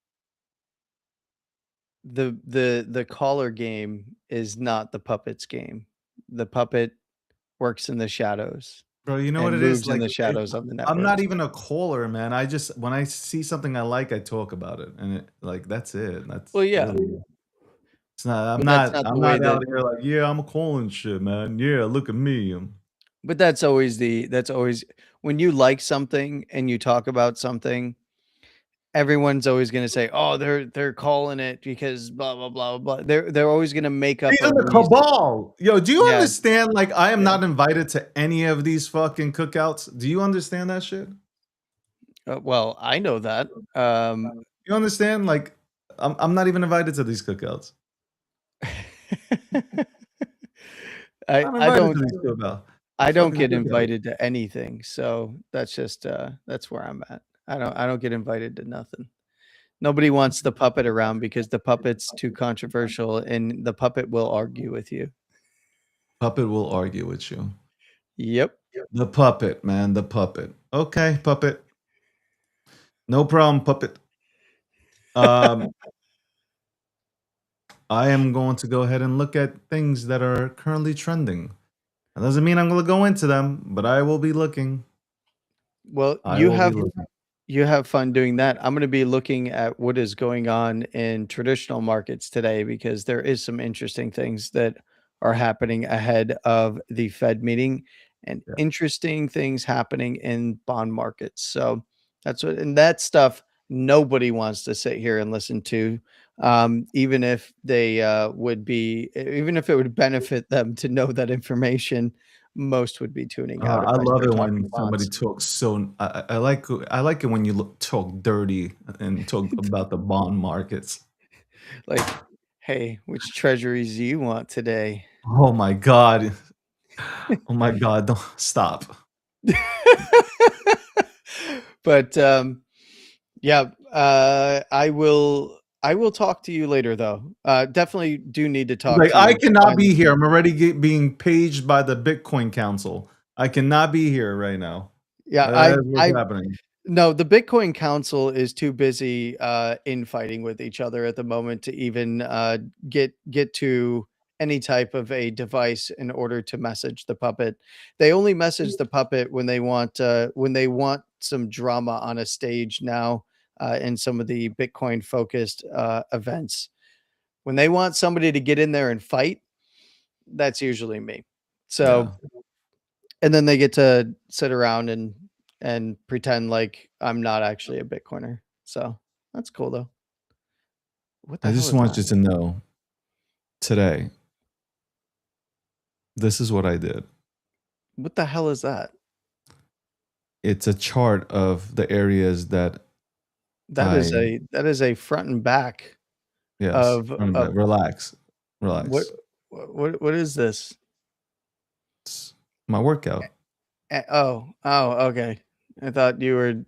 the caller game is not the puppet's game. The puppet works in the shadows Bro, you know what and it is? moves in Like the shadows of the I'm not networks. even a caller, man. I just when I see something I like, I talk about it. And like that's it. That's Well, yeah, really it's not but that's not I'm the way not that out here like, yeah, I'm calling shit, man. Yeah, look at me. but that's always when you like something and you talk about something, everyone's always gonna say, "Oh, they're calling it because blah blah blah blah." They're always gonna make up These a are the reason. cabal. Yo, do you Yeah, understand? Like, I am yeah. not invited to any of these fucking cookouts. Do you understand that shit? Well, I know that. Um, You understand? Like, I'm not even invited to these cookouts. I I'm I invited don't to these cookouts. I These don't fucking get cookouts. invited to anything, so that's where I'm at. I don't get invited to nothing. Nobody wants the puppet around because the puppet's too controversial and the puppet will argue with you. Puppet will argue with you. Yep. The puppet, man, the puppet. Okay, puppet. No problem, puppet. Um, I am going to go ahead and look at things that are currently trending. That doesn't mean I'm going to go into them, but I will be looking. Well, I will be looking. you have fun doing that. I'm going to be looking at what is going on in traditional markets today because there is some interesting things that are happening ahead of the Fed meeting and Yeah. interesting things happening in bond markets. So and that stuff nobody wants to sit here and listen to, even if they even if it would benefit them to know that information. Most would be tuning out if I I love start it talking when somebody bonds. talks so. I like it when you talk dirty and talk about the bond markets. Like, "Hey, which treasuries do you want today?" Oh my god! Oh my god! Don't stop. But, yeah, I will talk to you later, though. Definitely do need to talk Like to I you to cannot find be here. I'm already being paged by the Bitcoin Council. I cannot be here right now. Yeah, That is what's happening. No, the Bitcoin Council is too busy infighting with each other at the moment to even get to any type of a device in order to message the puppet. They only message the puppet when they want some drama on a stage now in some of the Bitcoin focused events. When they want somebody to get in there and fight, that's usually me. So Yeah. and then they get to sit around and pretend like I'm not actually a Bitcoiner. So that's cool though. What the I hell just is want that? you to know today, this is what I did. What the hell is that? It's a chart of the areas that That is I, a front and back yes, of relax, what relax. what is this? It's my workout. Oh, okay. I thought you were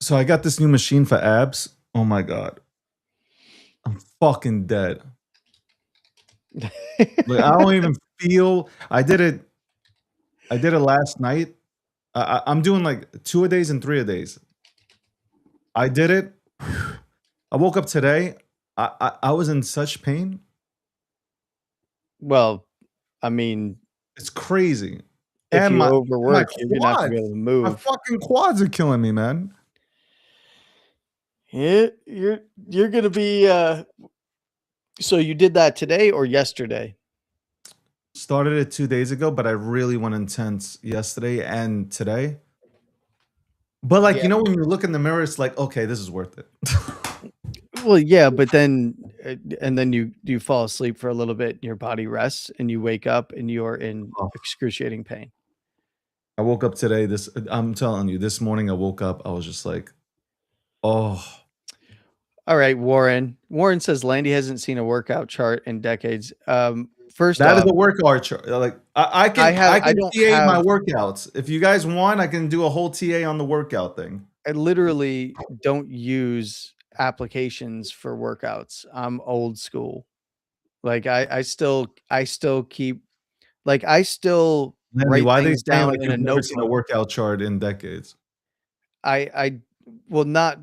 So I got this new machine for abs. Oh my God. I'm fucking dead. Like I don't even feel. I did it last night. I'm doing like 2 a days and 3 a days. I did it. I woke up today. I was in such pain. well, I mean, It's crazy. if And you my overwork, you're gonna have to be able quads. to My move. fucking quads are killing me, man. Yeah, you're gonna be so you did that today or yesterday? Started it 2 days ago, but I really went intense yesterday and today. But like, Yeah. when you look in the mirror, it's like, okay, this is worth it. Well, yeah, but then and then you fall asleep for a little bit, your body rests, and you wake up and you're in Oh, excruciating pain. I woke up today. I'm telling you, this morning I woke up. I was just like, oh, All right, Warren. Warren says Landy hasn't seen a workout chart in decades. First that is off, a workout chart. Like I can I don't TA my have workouts. If you guys want, I can do a whole TA on the workout thing. I literally don't use applications for workouts. I'm old school. Like I still keep like I still Landy, write why are they things saying down like in a you've never seen a notebook. workout chart in decades? I well not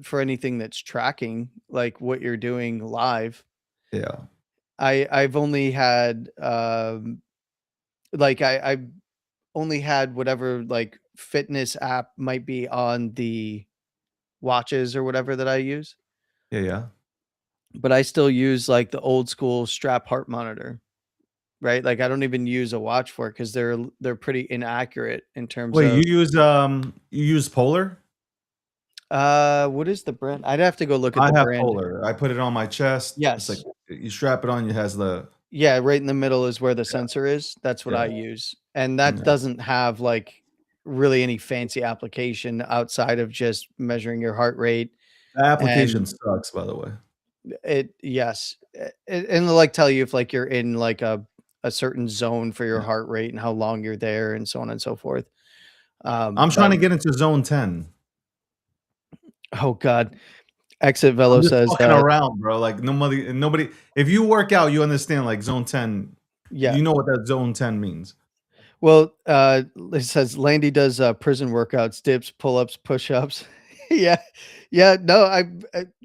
for anything that's tracking like what you're doing live. Yeah. I've only had like I've only had whatever like fitness app might be on the watches or whatever that I use, Yeah, yeah. but I still use like the old school strap heart monitor, right? Like I don't even use a watch for it because they're pretty inaccurate in terms Wait, of you use Polar? what is the brand? I'd have to go look at I the have brand. Polar. I put it on my chest. It's like Yes. you strap it on, it has the Yeah, right in the middle is where the yeah, sensor is. That's what yeah, I use. And that yeah. doesn't have like really any fancy application outside of just measuring your heart rate The application and sucks, by the way. it yes. And it'll like tell you if like you're in like a certain zone for your Yeah. heart rate and how long you're there and so on and so forth. I'm trying But to get into zone 10. oh God. Exit I'm Velo just says fucking around, bro. Like nobody if you work out, you understand like zone 10, yeah. you know what that zone 10 means. Well, it says Landy does prison workouts, dips, pull-ups, push-ups. Yeah. Yeah, no,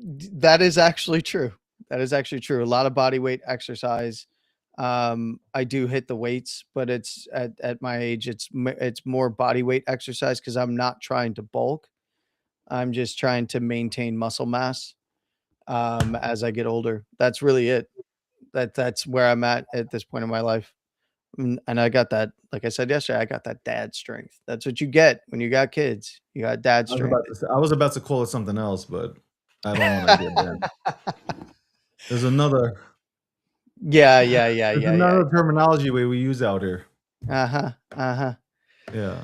that is actually true. That is actually true. A lot of body weight exercise. I do hit the weights, but it's at my age, it's more body weight exercise because I'm not trying to bulk. I'm just trying to maintain muscle mass as I get older. That's really it. That's where I'm at this point in my life. And I got that, like I said yesterday, I got that dad strength. That's what you get when you got kids. You got dad strength. I was about to call it something else, but I don't want to get banned. There's another Yeah, yeah, yeah, there's yeah, yeah. another terminology we use out here. Uh-huh, uh-huh. Yeah.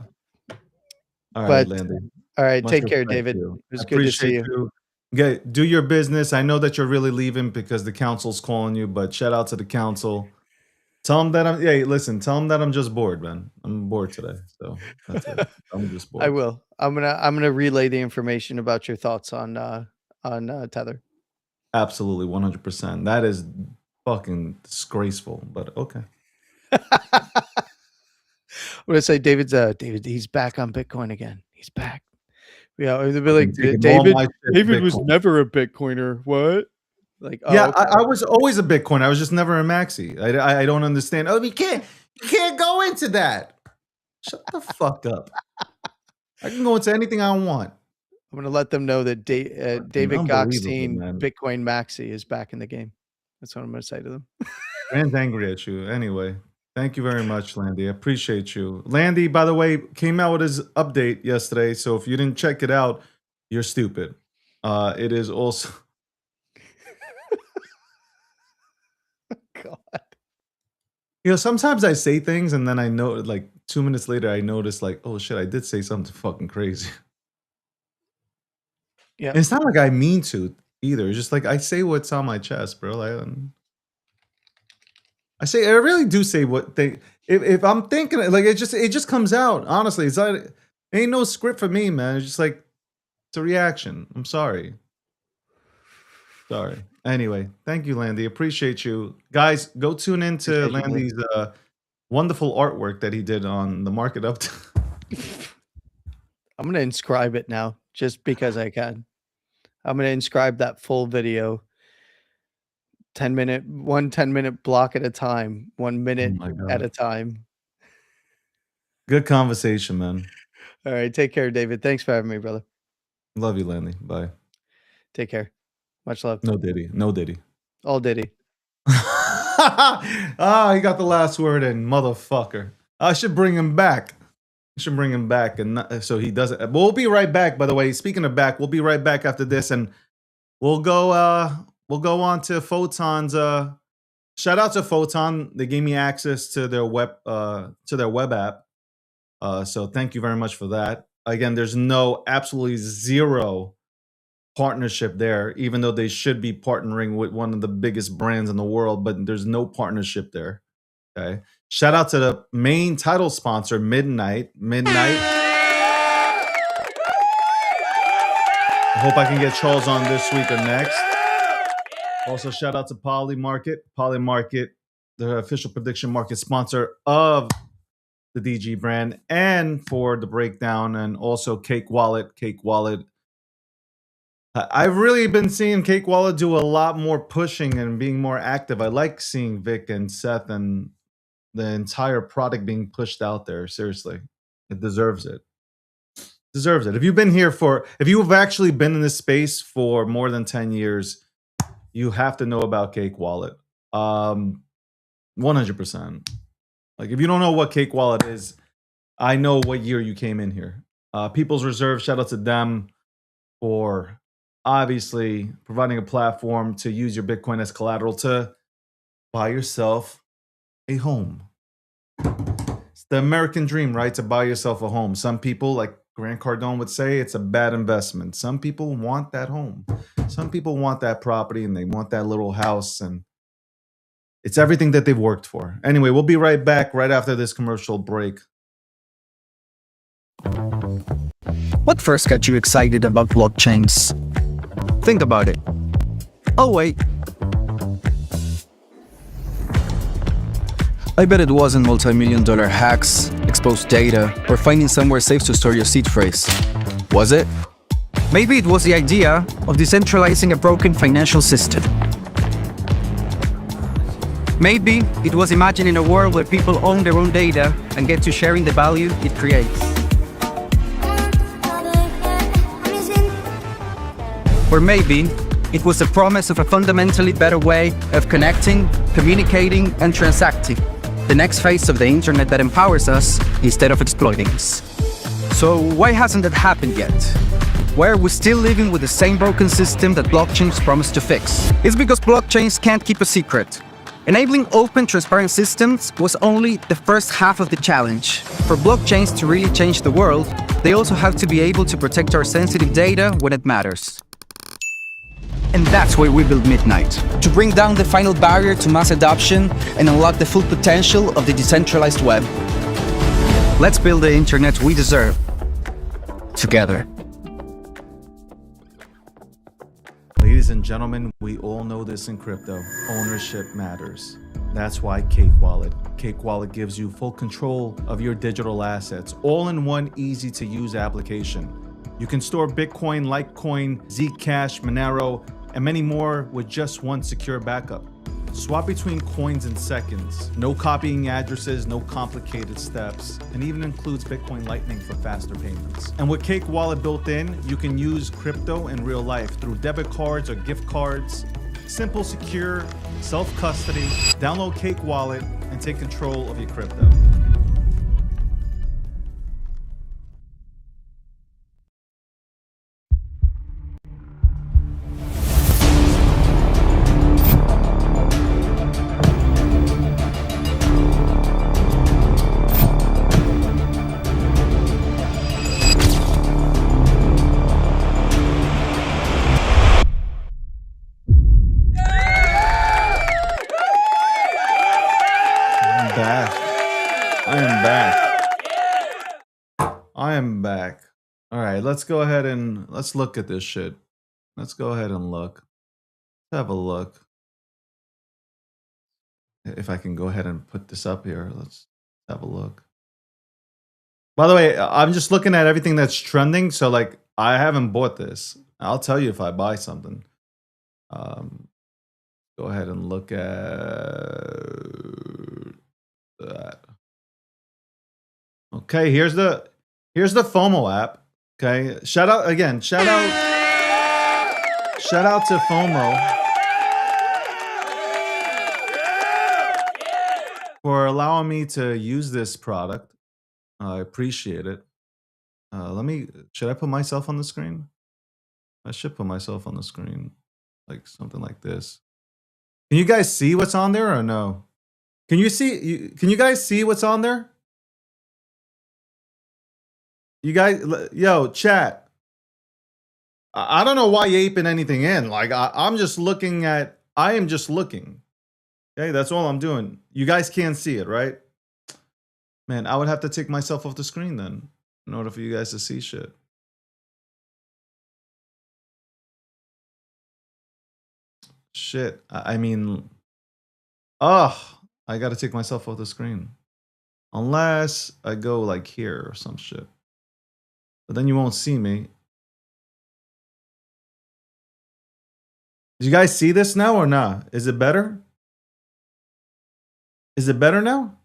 All right, But Landy. all right, Much take care, respect to David. you. It I was good to see appreciate you. you. Do your business. I know that you're really leaving because the council's calling you, but shout out to the council. Tell them that tell them that I'm just bored, man. I'm bored today. So that's it. I'm just I bored. will. I'm gonna relay the information about your thoughts on Tether. Absolutely, 100%. That is fucking disgraceful, but okay. I'm gonna say David, he's back on Bitcoin again. He's back. Yeah, they'll be like, Taking all David. my shit David was Bitcoin. never a Bitcoiner. What? Like, oh, Yeah, okay. I was always a Bitcoin. I was just never a maxi. I don't understand. Oh, you can't go into that. Shut the fuck up. I can go into anything I want. I'm gonna let them know that David Unbelievable, Goxstein, man. Bitcoin Maxi, is back in the game. That's what I'm gonna say to them. Rand's angry at you. Anyway, thank you very much, Landy. I appreciate you. Landy, by the way, came out with his update yesterday. So if you didn't check it out, you're stupid. It is also. God. You know, sometimes I say things and then I know, like 2 minutes later, I notice, like, oh shit, I did say something fucking crazy. Yeah. And it's not like I mean to either. It's just like I say what's on my chest, bro. I really do say what they. If I'm thinking, like, it just comes out. Honestly, it's not. Ain't no script for me, man. It's just like it's a reaction. I'm sorry. Sorry. Anyway, thank you, Landy. Appreciate you, guys. Go tune into Appreciate you, man. Landy's wonderful artwork that he did on the market up. I'm gonna inscribe it now, just because I can. I'm gonna inscribe that full video. 10-minute block at a time, 1 minute my at God. a time. Good conversation, man. All right, take care, David. Thanks for having me, brother. Love you, Landy. Bye. Take care. Much love. No Diddy. No Diddy. All Diddy. Ah, he got the last word in, motherfucker. I should bring him back. I should bring him back, and so he doesn't. But we'll be right back. By the way, speaking of back, we'll be right back after this, and we'll go on to Photon's. Shout out to Photon. They gave me access to their web app. So thank you very much for that. Again, there's absolutely zero partnership there, even though they should be partnering with one of the biggest brands in the world, but there's no partnership there. Okay. Shout out to the main title sponsor, Midnight. I hope I can get Charles on this week or next. Also, shout out to Polymarket. Polymarket, the official prediction market sponsor of the DG brand, and for the breakdown, and also Cake Wallet. Cake Wallet. I've really been seeing Cake Wallet do a lot more pushing and being more active. I like seeing Vic and Seth and the entire product being pushed out there. Seriously, it deserves it. Deserves it. If you've actually been in this space for more than 10 years, you have to know about Cake Wallet. 100%. Like, if you don't know what Cake Wallet is, I know what year you came in here. People's Reserve, shout out to them for obviously providing a platform to use your Bitcoin as collateral to buy yourself a home. It's the American dream, right? To buy yourself a home. Some people, like Grant Cardone would say, it's a bad investment. Some people want that home. Some people want that property and they want that little house, and it's everything that they've worked for. Anyway, we'll be right back right after this commercial break. What first got you excited about blockchains? Think about it. Oh, wait. I bet it wasn't multi-million-dollar hacks, exposed data, or finding somewhere safe to store your seed phrase. Was it? Maybe it was the idea of decentralizing a broken financial system. Maybe it was imagining a world where people own their own data and get to sharing the value it creates. Or maybe it was the promise of a fundamentally better way of connecting, communicating, and transacting. The next phase of the internet that empowers us instead of exploiting us. So why hasn't that happened yet? Why are we still living with the same broken system that blockchains promise to fix? It's because blockchains can't keep a secret. Enabling open, transparent systems was only the first half of the challenge. For blockchains to really change the world, they also have to be able to protect our sensitive data when it matters. And that's why we built Midnight, to bring down the final barrier to mass adoption and unlock the full potential of the decentralized web. Let's build the internet we deserve, together. Ladies and gentlemen, we all know this in crypto. Ownership matters. That's why Cake Wallet. Cake Wallet gives you full control of your digital assets, all in one easy to use application. You can store Bitcoin, Litecoin, Zcash, Monero, and many more with just one secure backup. Swap between coins in seconds. No copying addresses, no complicated steps, and even includes Bitcoin Lightning for faster payments. And with Cake Wallet built in, you can use crypto in real life through debit cards or gift cards. Simple, secure, self-custody. Download Cake Wallet and take control of your crypto. I am back. All right, let's go ahead and let's look at this shit. Let's go ahead and look. Let's have a look. If I can go ahead and put this up here, let's have a look. By the way, I'm just looking at everything that's trending. So like, I haven't bought this. I'll tell you if I buy something. Go ahead and look at that. Okay, here's the FOMO app. Okay, shout out to FOMO for allowing me to use this product. I appreciate it. Should I put myself on the screen? I should put myself on the screen, like something like this. Can you guys see what's on there or no? Can you guys see what's on there? You guys, yo, chat. I don't know why you're aping anything in. Like, I'm just looking at, I am just looking. Okay, that's all I'm doing. You guys can't see it, right? Man, I would have to take myself off the screen then in order for you guys to see shit. Shit, I mean, I gotta take myself off the screen. Unless I go like here or some shit. But then you won't see me. Do you guys see this now or not? Is it better? Is it better now?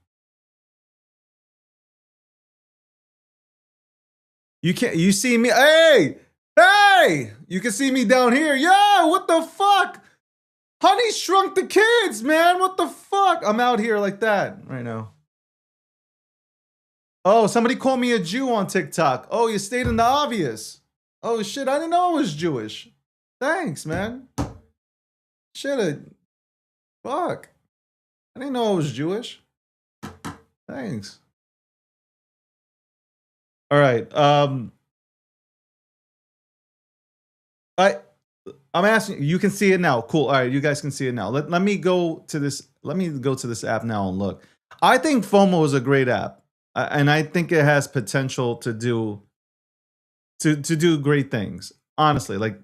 You see me? Hey! You can see me down here. Yo, what the fuck? Honey Shrunk the Kids, man. What the fuck? I'm out here like that right now. Oh, somebody called me a Jew on TikTok. Oh, you stayed in the obvious. Oh, shit. I didn't know I was Jewish. Thanks, man. Shit. Fuck. I didn't know I was Jewish. Thanks. All right. I'm asking, you can see it now. Cool. All right, you guys can see it now. Let me go to this. Let me go to this app now and look. I think FOMO is a great app, and I think it has potential to do great things. Honestly, like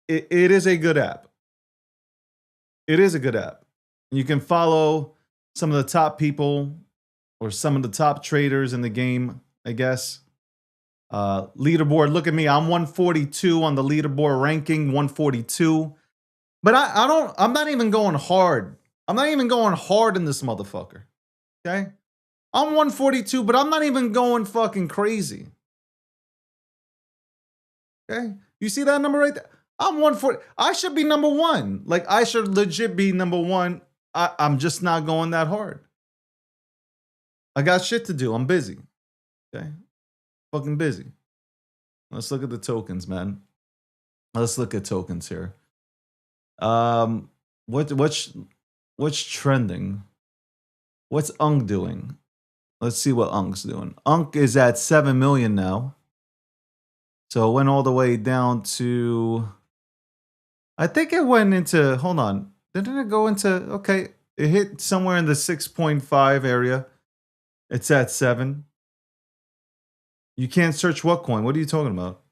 it is a good app. It is a good app. You can follow some of the top people or some of the top traders in the game, I guess. Leaderboard, look at me. I'm 142 on the leaderboard ranking, 142. But I'm not even going hard. I'm not even going hard in this motherfucker. Okay? I'm 142, but I'm not even going fucking crazy. Okay? You see that number right there? I'm 140. I should be number one. Like, I should legit be number one. I'm just not going that hard. I got shit to do. I'm busy. Okay? Fucking busy. Let's look at the tokens, man. Let's look at tokens here. What's trending? What's UNC doing? Let's see what UNC's doing. UNC is at 7 million now. So it went all the way down to, I think it went into, hold on. Didn't it go into, okay, it hit somewhere in the 6.5 area. It's at 7. You can't search what coin? What are you talking about?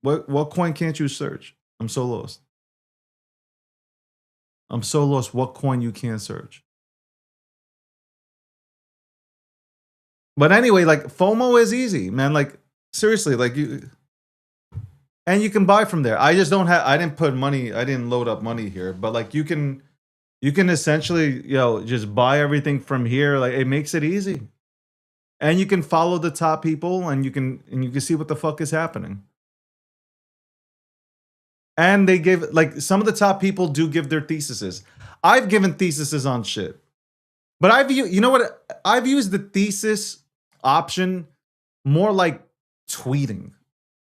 What coin can't you search? I'm so lost. I'm so lost. What coin you can't search? But anyway, like FOMO is easy, man. Like seriously, like you, and you can buy from there. I just don't have. I didn't put money. I didn't load up money here. But like you can essentially, just buy everything from here. Like it makes it easy, and you can follow the top people, and you can see what the fuck is happening. And they give, like, some of the top people do give their theses. I've given theses on shit. But you know what? I've used the thesis option more like tweeting.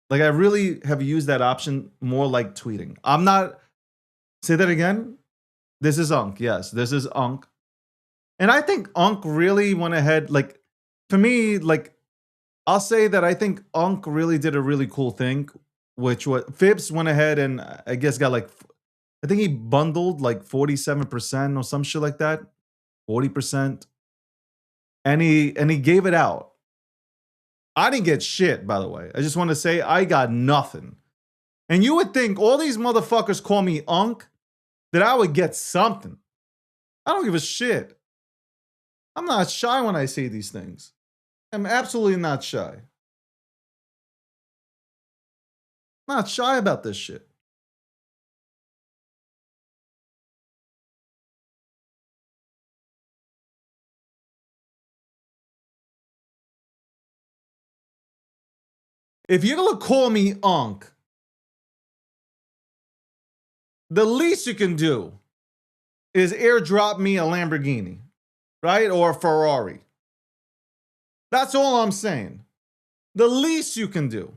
Like I really have used that option more like tweeting. I'm not, say that again. This is Unk. Yes, this is Unk. And I think Unk really went ahead, like, for me, like, I'll say that I think Unk really did a really cool thing, which what Fibs went ahead and I guess got like, I think he bundled like 47% or some shit like that, 40%, and he gave it out. I didn't get shit, by the way. I just want to say I got nothing. And you would think all these motherfuckers call me Unk, that I would get something. I don't give a shit. I'm not shy when I say these things. I'm absolutely not shy. Not shy about this shit. If you're gonna call me Unk, the least you can do is airdrop me a Lamborghini, right? Or a Ferrari. That's all I'm saying. The least you can do.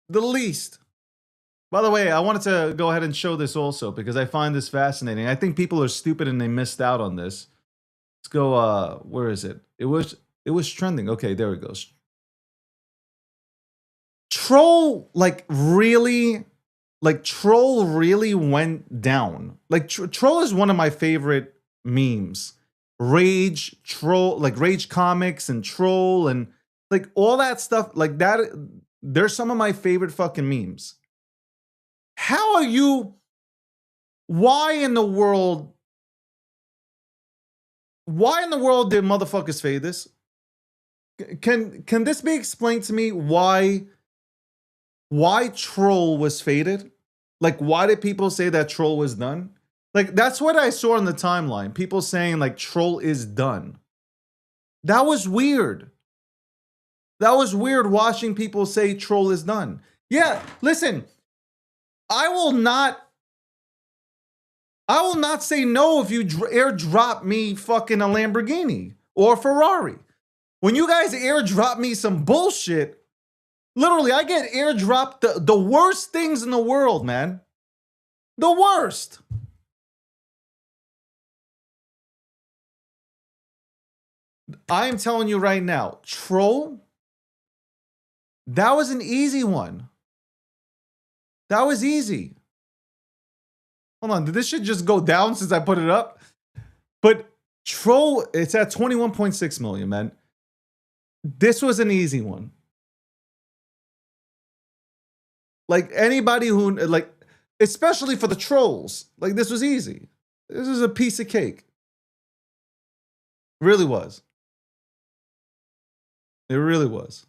The least. By the way, I wanted to go ahead and show this also because I find this fascinating. I think people are stupid and they missed out on this. Let's go, where is it? It was trending. Okay, there it goes. Troll really went down. Like Troll is one of my favorite memes. Rage, Troll, like Rage Comics and Troll and like all that stuff like that. They're some of my favorite fucking memes. How are you? Why in the world? Why in the world did motherfuckers fade this? Can this be explained to me? Why Troll was faded? Like, why did people say that Troll was done? Like, that's what I saw on the timeline. People saying like Troll is done. That was weird. That was weird watching people say Troll is done. Yeah, listen, I will not say no if you airdrop me fucking a Lamborghini or a Ferrari. When you guys airdrop me some bullshit, literally, I get airdropped the worst things in the world, man. The worst. I am telling you right now, Troll, that was an easy one. That was easy. Hold on, did this shit just go down since I put it up? But Troll, it's at 21.6 million, man. This was an easy one. Like anybody who, like, especially for the trolls, like this was easy. This is a piece of cake. Really was. It really was.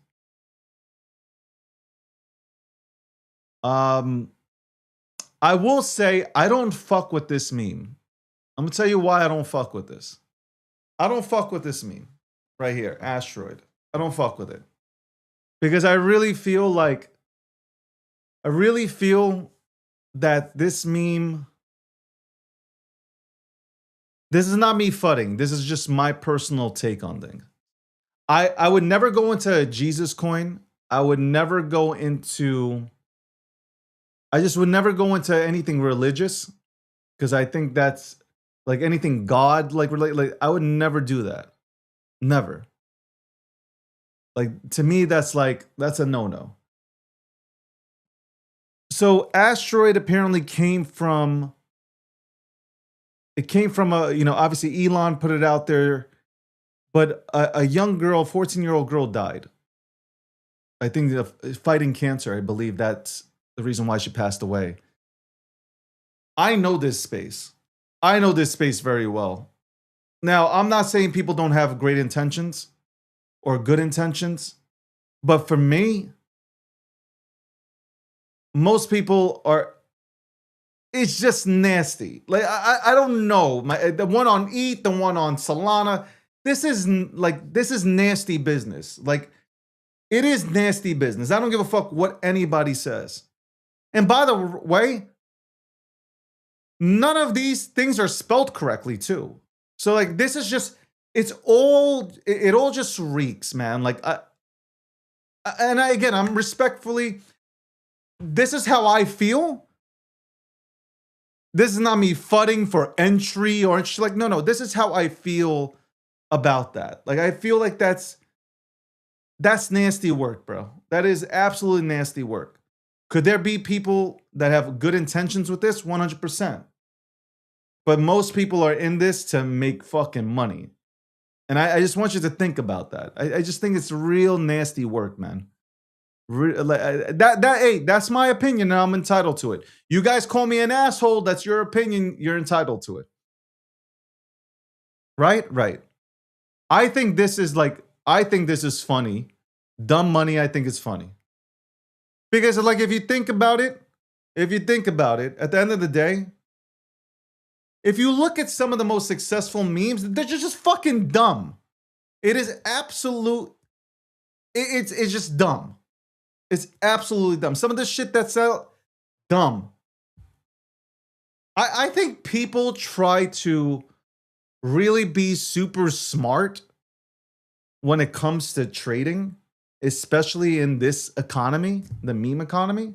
I will say I don't fuck with this meme. I'm gonna tell you why I don't fuck with this. I don't fuck with this meme right here, asteroid. I don't fuck with it because I really feel that this meme. This is not me fudding. This is just my personal take on things. I would never go into a Jesus coin. I would never go into. I just would never go into anything religious because I think that's like anything God like I would never do that. Never. Like to me, that's a no-no. So asteroid apparently came from. It came from obviously Elon put it out there, but a young girl, 14-year-old girl died. I think fighting cancer. I believe that's the reason why she passed away. I know this space. I know this space very well. Now, I'm not saying people don't have great intentions or good intentions, but for me, most people are, it's just nasty. Like, I don't know. The one on ETH, the one on Solana, this is nasty business. Like, it is nasty business. I don't give a fuck what anybody says. And by the way, none of these things are spelled correctly too. So like, this is just, it all just reeks, man. Like, again, I'm respectfully, this is how I feel. This is not me fudding for entry or like, no, this is how I feel about that. Like, I feel like that's nasty work, bro. That is absolutely nasty work. Could there be people that have good intentions with this? 100%. But most people are in this to make fucking money. And I just want you to think about that. I just think it's real nasty work, man. Hey, that's my opinion and I'm entitled to it. You guys call me an asshole, that's your opinion, you're entitled to it. Right. I think this is funny. Dumb money, I think is funny. Because like, if you think about it, at the end of the day, if you look at some of the most successful memes, they're just fucking dumb. It is absolute. It's just dumb. It's absolutely dumb. Some of the shit that's out, dumb. I think people try to really be super smart when it comes to trading, especially in this economy, the meme economy,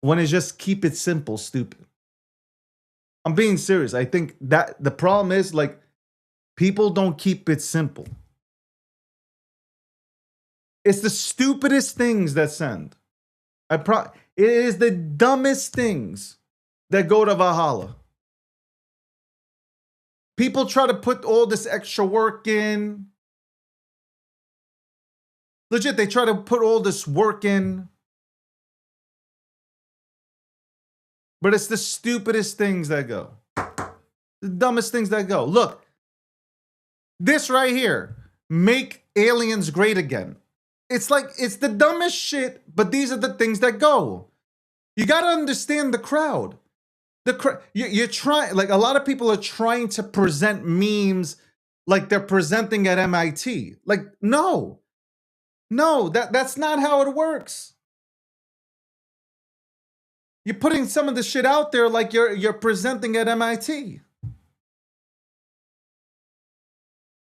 when it just keep it simple, stupid. I'm being serious. I think that the problem is like people don't keep it simple. It's the stupidest things that send. It is the dumbest things that go to Valhalla. People try to put all this extra work in. Legit, they try to put all this work in. But it's the stupidest things that go. The dumbest things that go. Look, this right here, make aliens great again. It's like, it's the dumbest shit, but these are the things that go. You got to understand the crowd. You're trying, like a lot of people are trying to present memes like they're presenting at MIT. Like, no, that's not how it works. You're putting some of the shit out there like you're presenting at MIT.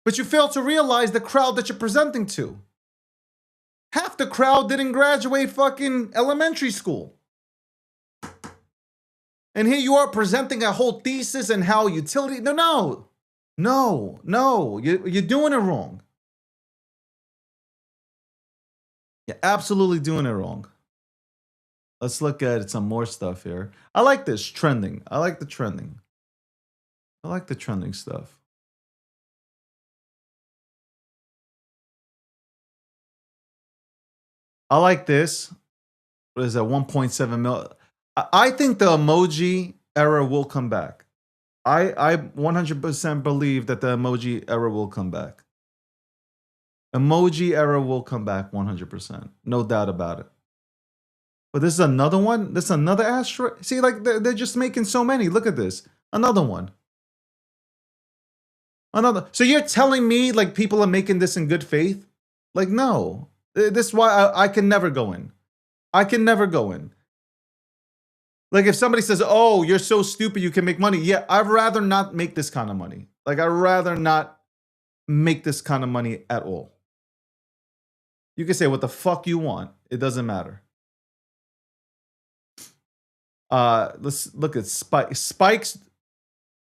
But you fail to realize the crowd that you're presenting to. Half the crowd didn't graduate fucking elementary school. And here you are presenting a whole thesis and how utility. No. You're doing it wrong. You're absolutely doing it wrong. Let's look at some more stuff here. I like this trending. I like the trending. I like the trending stuff. I like this. What is that? 1.7 mil. I think the emoji era will come back. I 100% believe that the emoji era will come back. Emoji era will come back 100%. No doubt about it. But this is another one. This is another asteroid. See, like they're just making so many. Look at this. Another one. Another. So you're telling me like people are making this in good faith? Like, no. This is why I can never go in. I can never go in. Like if somebody says, oh, you're so stupid you can make money. Yeah, I'd rather not make this kind of money. Like I'd rather not make this kind of money at all. You can say what the fuck you want. It doesn't matter. Let's look at Spikes.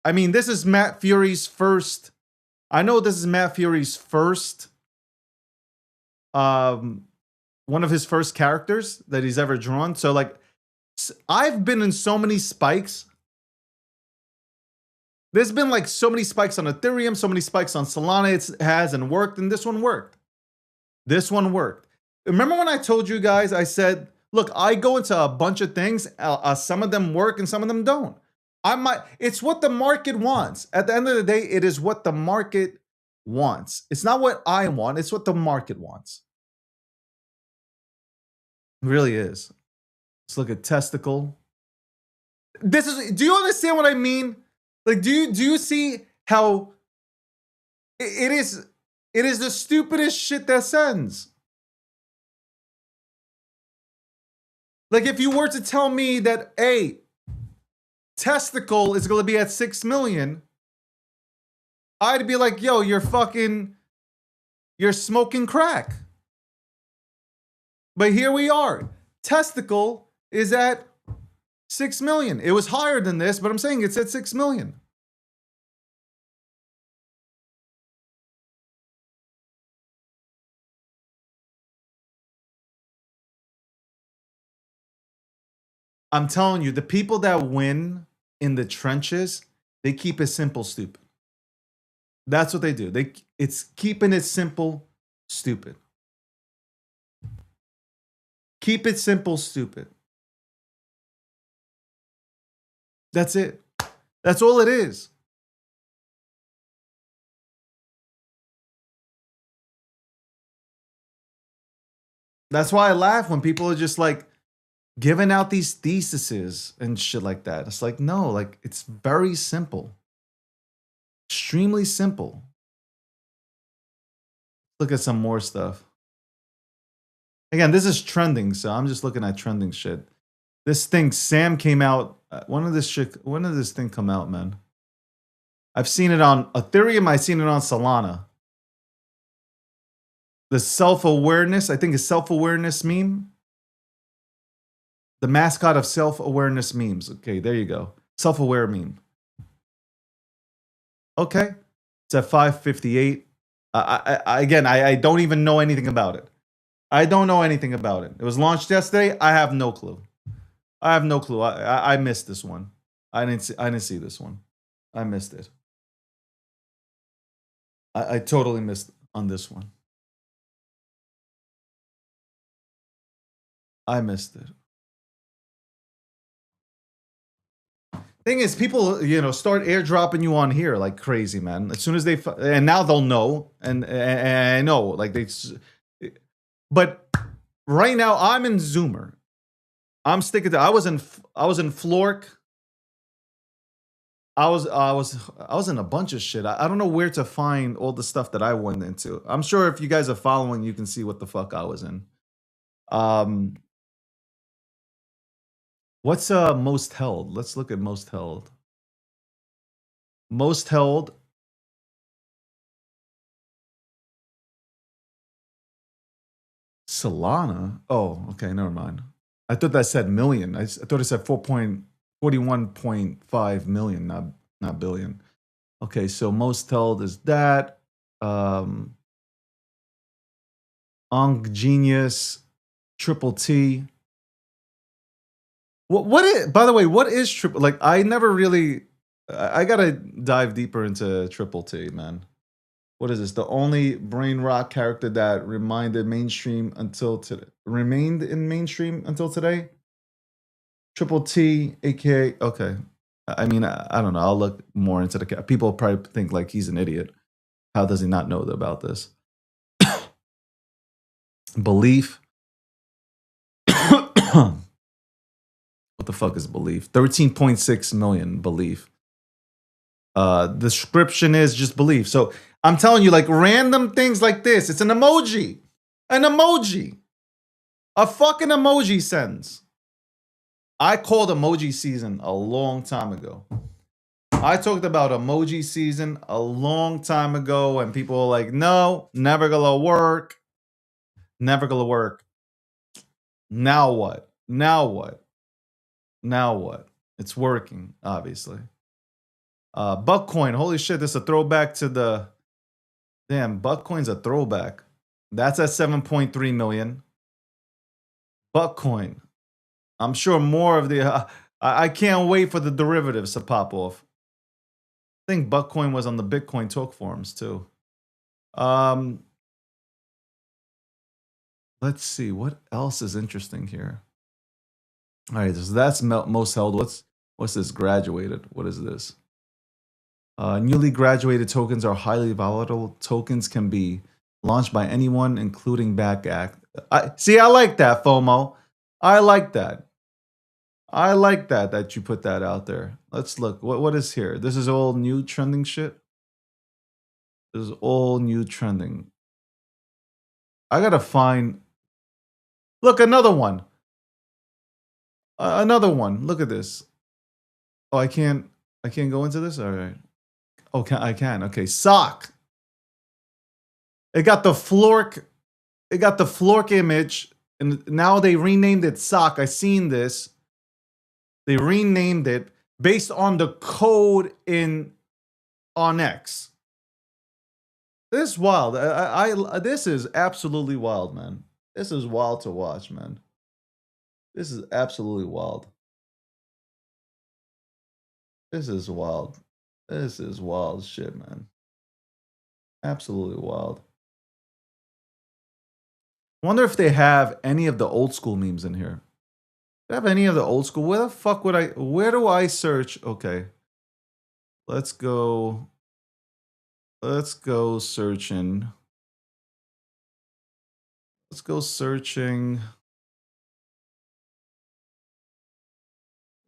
I mean, this is Matt Fury's first. I know this is Matt Fury's first. One of his first characters that he's ever drawn. So like, I've been in so many spikes. There's been like so many spikes on Ethereum, so many spikes on Solana. It has and worked, and this one worked. This one worked. Remember when I told you guys, I said, look, I go into a bunch of things. Some of them work and some of them don't. It's what the market wants. At the end of the day, it is what the market wants. It's not what I want, it's what the market wants. It really is. Let's look at testicle. Do you understand what I mean? Like, do you see how it is the stupidest shit that sends? Like, if you were to tell me that testicle is going to be at 6 million, I'd be like, yo, you're smoking crack. But here we are. Testicle is at 6 million. It was higher than this, but I'm saying it's at 6 million. I'm telling you, the people that win in the trenches, they keep it simple, stupid. That's what they do. It's keeping it simple, stupid. Keep it simple, stupid. That's it. That's all it is. That's why I laugh when people are just like giving out these theses and shit like that. It's like, no, like, it's very simple. Extremely simple. Look at some more stuff. Again, this is trending, so I'm just looking at trending shit. This thing, Sam came out. When did this thing come out, man? I've seen it on Ethereum. I've seen it on Solana. The self-awareness, I think it's self-awareness meme. The mascot of self-awareness memes. Okay, there you go. Self-aware meme. Okay. It's at 558. I don't even know anything about it. I don't know anything about it. It was launched yesterday. I have no clue. I missed this one. I didn't see this one. I missed it. I totally missed on this one. I missed it. Thing is, people, start airdropping you on here like crazy, man. As soon as and now they'll know, and I know, like but right now I'm in Zoomer. I'm sticking to. I was in Flork. I was in a bunch of shit. I don't know where to find all the stuff that I went into. I'm sure if you guys are following, you can see what the fuck I was in. What's most held? Let's look at most held. Most held. Solana. Oh, okay, never mind. I thought that said million. I thought it said 41.5 million, not billion. Okay, so most held is that. Genius, Triple T. What is, by the way, what is Triple? Like, I never really. I gotta dive deeper into Triple T, man. What is this? The only brain rock character that remained in mainstream until today. Triple T, aka okay. I mean, I don't know. I'll look more into the. People probably think like he's an idiot. How does he not know about this? Belief. What the fuck is belief? 13.6 million belief. Description is just belief. So I'm telling you, like, random things like this. It's an emoji. An emoji. A fucking emoji sends. I called emoji season a long time ago. I talked about emoji season a long time ago, and people were like, no, never gonna work. Never gonna work. Now what? Now what? Now what? It's working, obviously. Buckcoin, holy shit, this is a throwback to the... Damn, Buckcoin's a throwback. That's at 7.3 million. Buckcoin. I'm sure more of the... I can't wait for the derivatives to pop off. I think Buckcoin was on the Bitcoin talk forums, too. Let's see, what else is interesting here? All right, so that's most held. What's this? Graduated. What is this? Newly graduated tokens are highly volatile. Tokens can be launched by anyone, including back act. I like that, FOMO. I like that. I like that you put that out there. Let's look. What is here? This is all new trending shit. This is all new trending. I gotta find. Look, another one. Another one. Look at this. Oh, I can't go into this. All right. Oh, I can. Okay, sock. It got the Flork. It got the Flork image, and now they renamed it sock. I seen this. They renamed it based on the code on X. This is wild. This is absolutely wild, man. This is wild to watch, man. This is absolutely wild. This is wild. This is wild shit, man. Absolutely wild. I wonder if they have any of the old school memes in here. Do they have any of the old school? Where the fuck would I? Where do I search? Okay. Let's go. Let's go searching. Let's go searching.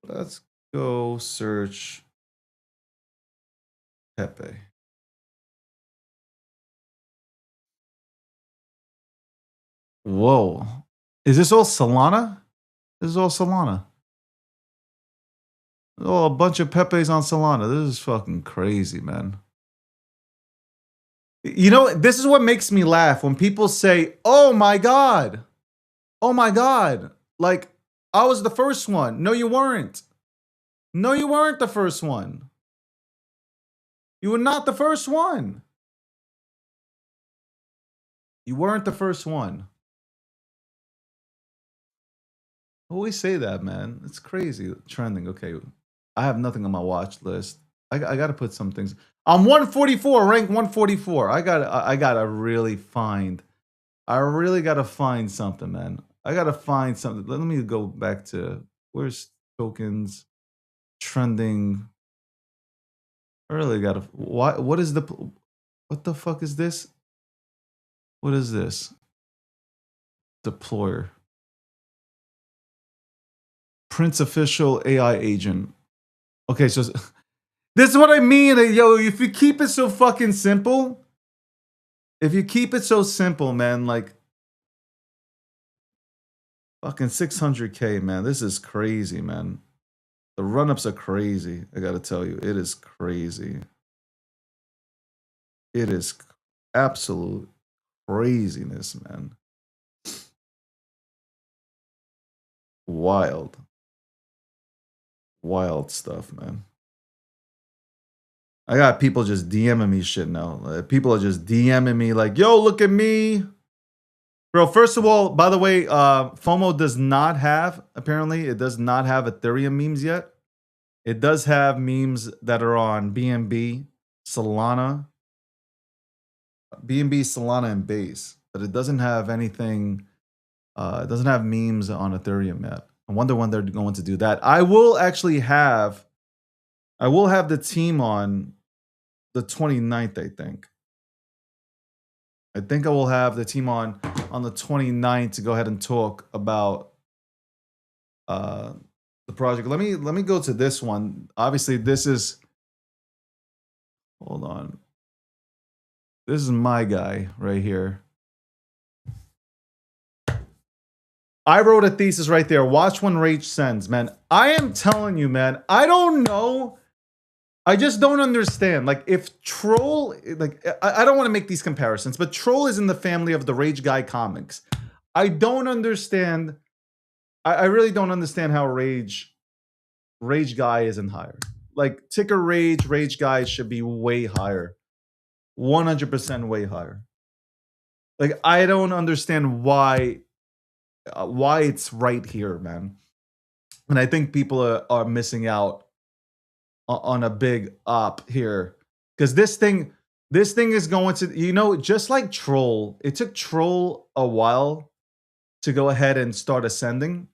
Let's go search Pepe. Whoa. Is this all Solana? This is all Solana. Oh, a bunch of Pepes on Solana. This is fucking crazy, man. You know, this is what makes me laugh when people say, oh my God. Oh my God. Like, I was the first one. No, you weren't. No, you weren't the first one. You were not the first one. You weren't the first one. I always say that, man. It's crazy. Trending. Okay. I have nothing on my watch list. I got to put some things. I'm 144, rank 144. I gotta really find. I really gotta find something, man. I gotta find something. Let me go back to where's tokens trending. I really gotta. What is the? What the fuck is this? What is this? Deployer. Prince official AI agent. Okay, so this is what I mean. Yo, if you keep it so fucking simple, if you keep it so simple, man, like fucking 600K, man. This is crazy, man. The run-ups are crazy. I gotta tell you, it is crazy. It is absolute craziness, man. Wild. Wild stuff, man. I got people just DMing me shit now. People are just DMing me like, yo, look at me. Bro, first of all, by the way, FOMO does not have, apparently, it does not have Ethereum memes yet. It does have memes that are on BNB, Solana, Solana, and Base. But it doesn't have anything, it doesn't have memes on Ethereum yet. I wonder when they're going to do that. I will have the team on the 29th, I think. I think I will have the team on the 29th to go ahead and talk about the project. Let me go to this one. Obviously, this is, hold on. This is my guy right here. I wrote a thesis right there. Watch when Rage sends, man. I am telling you, man. I don't know. I just don't understand. Like, if Troll, like, I don't want to make these comparisons, but Troll is in the family of the Rage Guy comics. I don't understand. I really don't understand how Rage Guy isn't higher. Like, ticker Rage Guy should be way higher. 100% way higher. Like, I don't understand why it's right here, man. And I think people are missing out on a big op here, because this thing is going to, you know, just like Troll, it took Troll a while to go ahead and start ascending.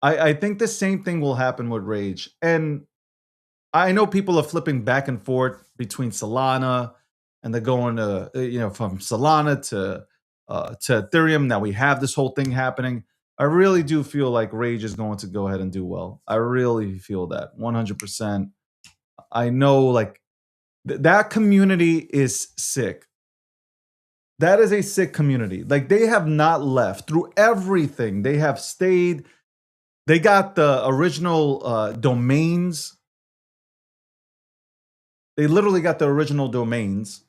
I think the same thing will happen with Rage. And I know people are flipping back and forth between Solana, and they're going to, from Solana to Ethereum. Now we have this whole thing happening. I really do feel like Rage is going to go ahead and do well. I really feel that 100%. I know, like, that community is sick. That is a sick community. Like, they have not left through everything. They have stayed. They got the original domains. They literally got the original domains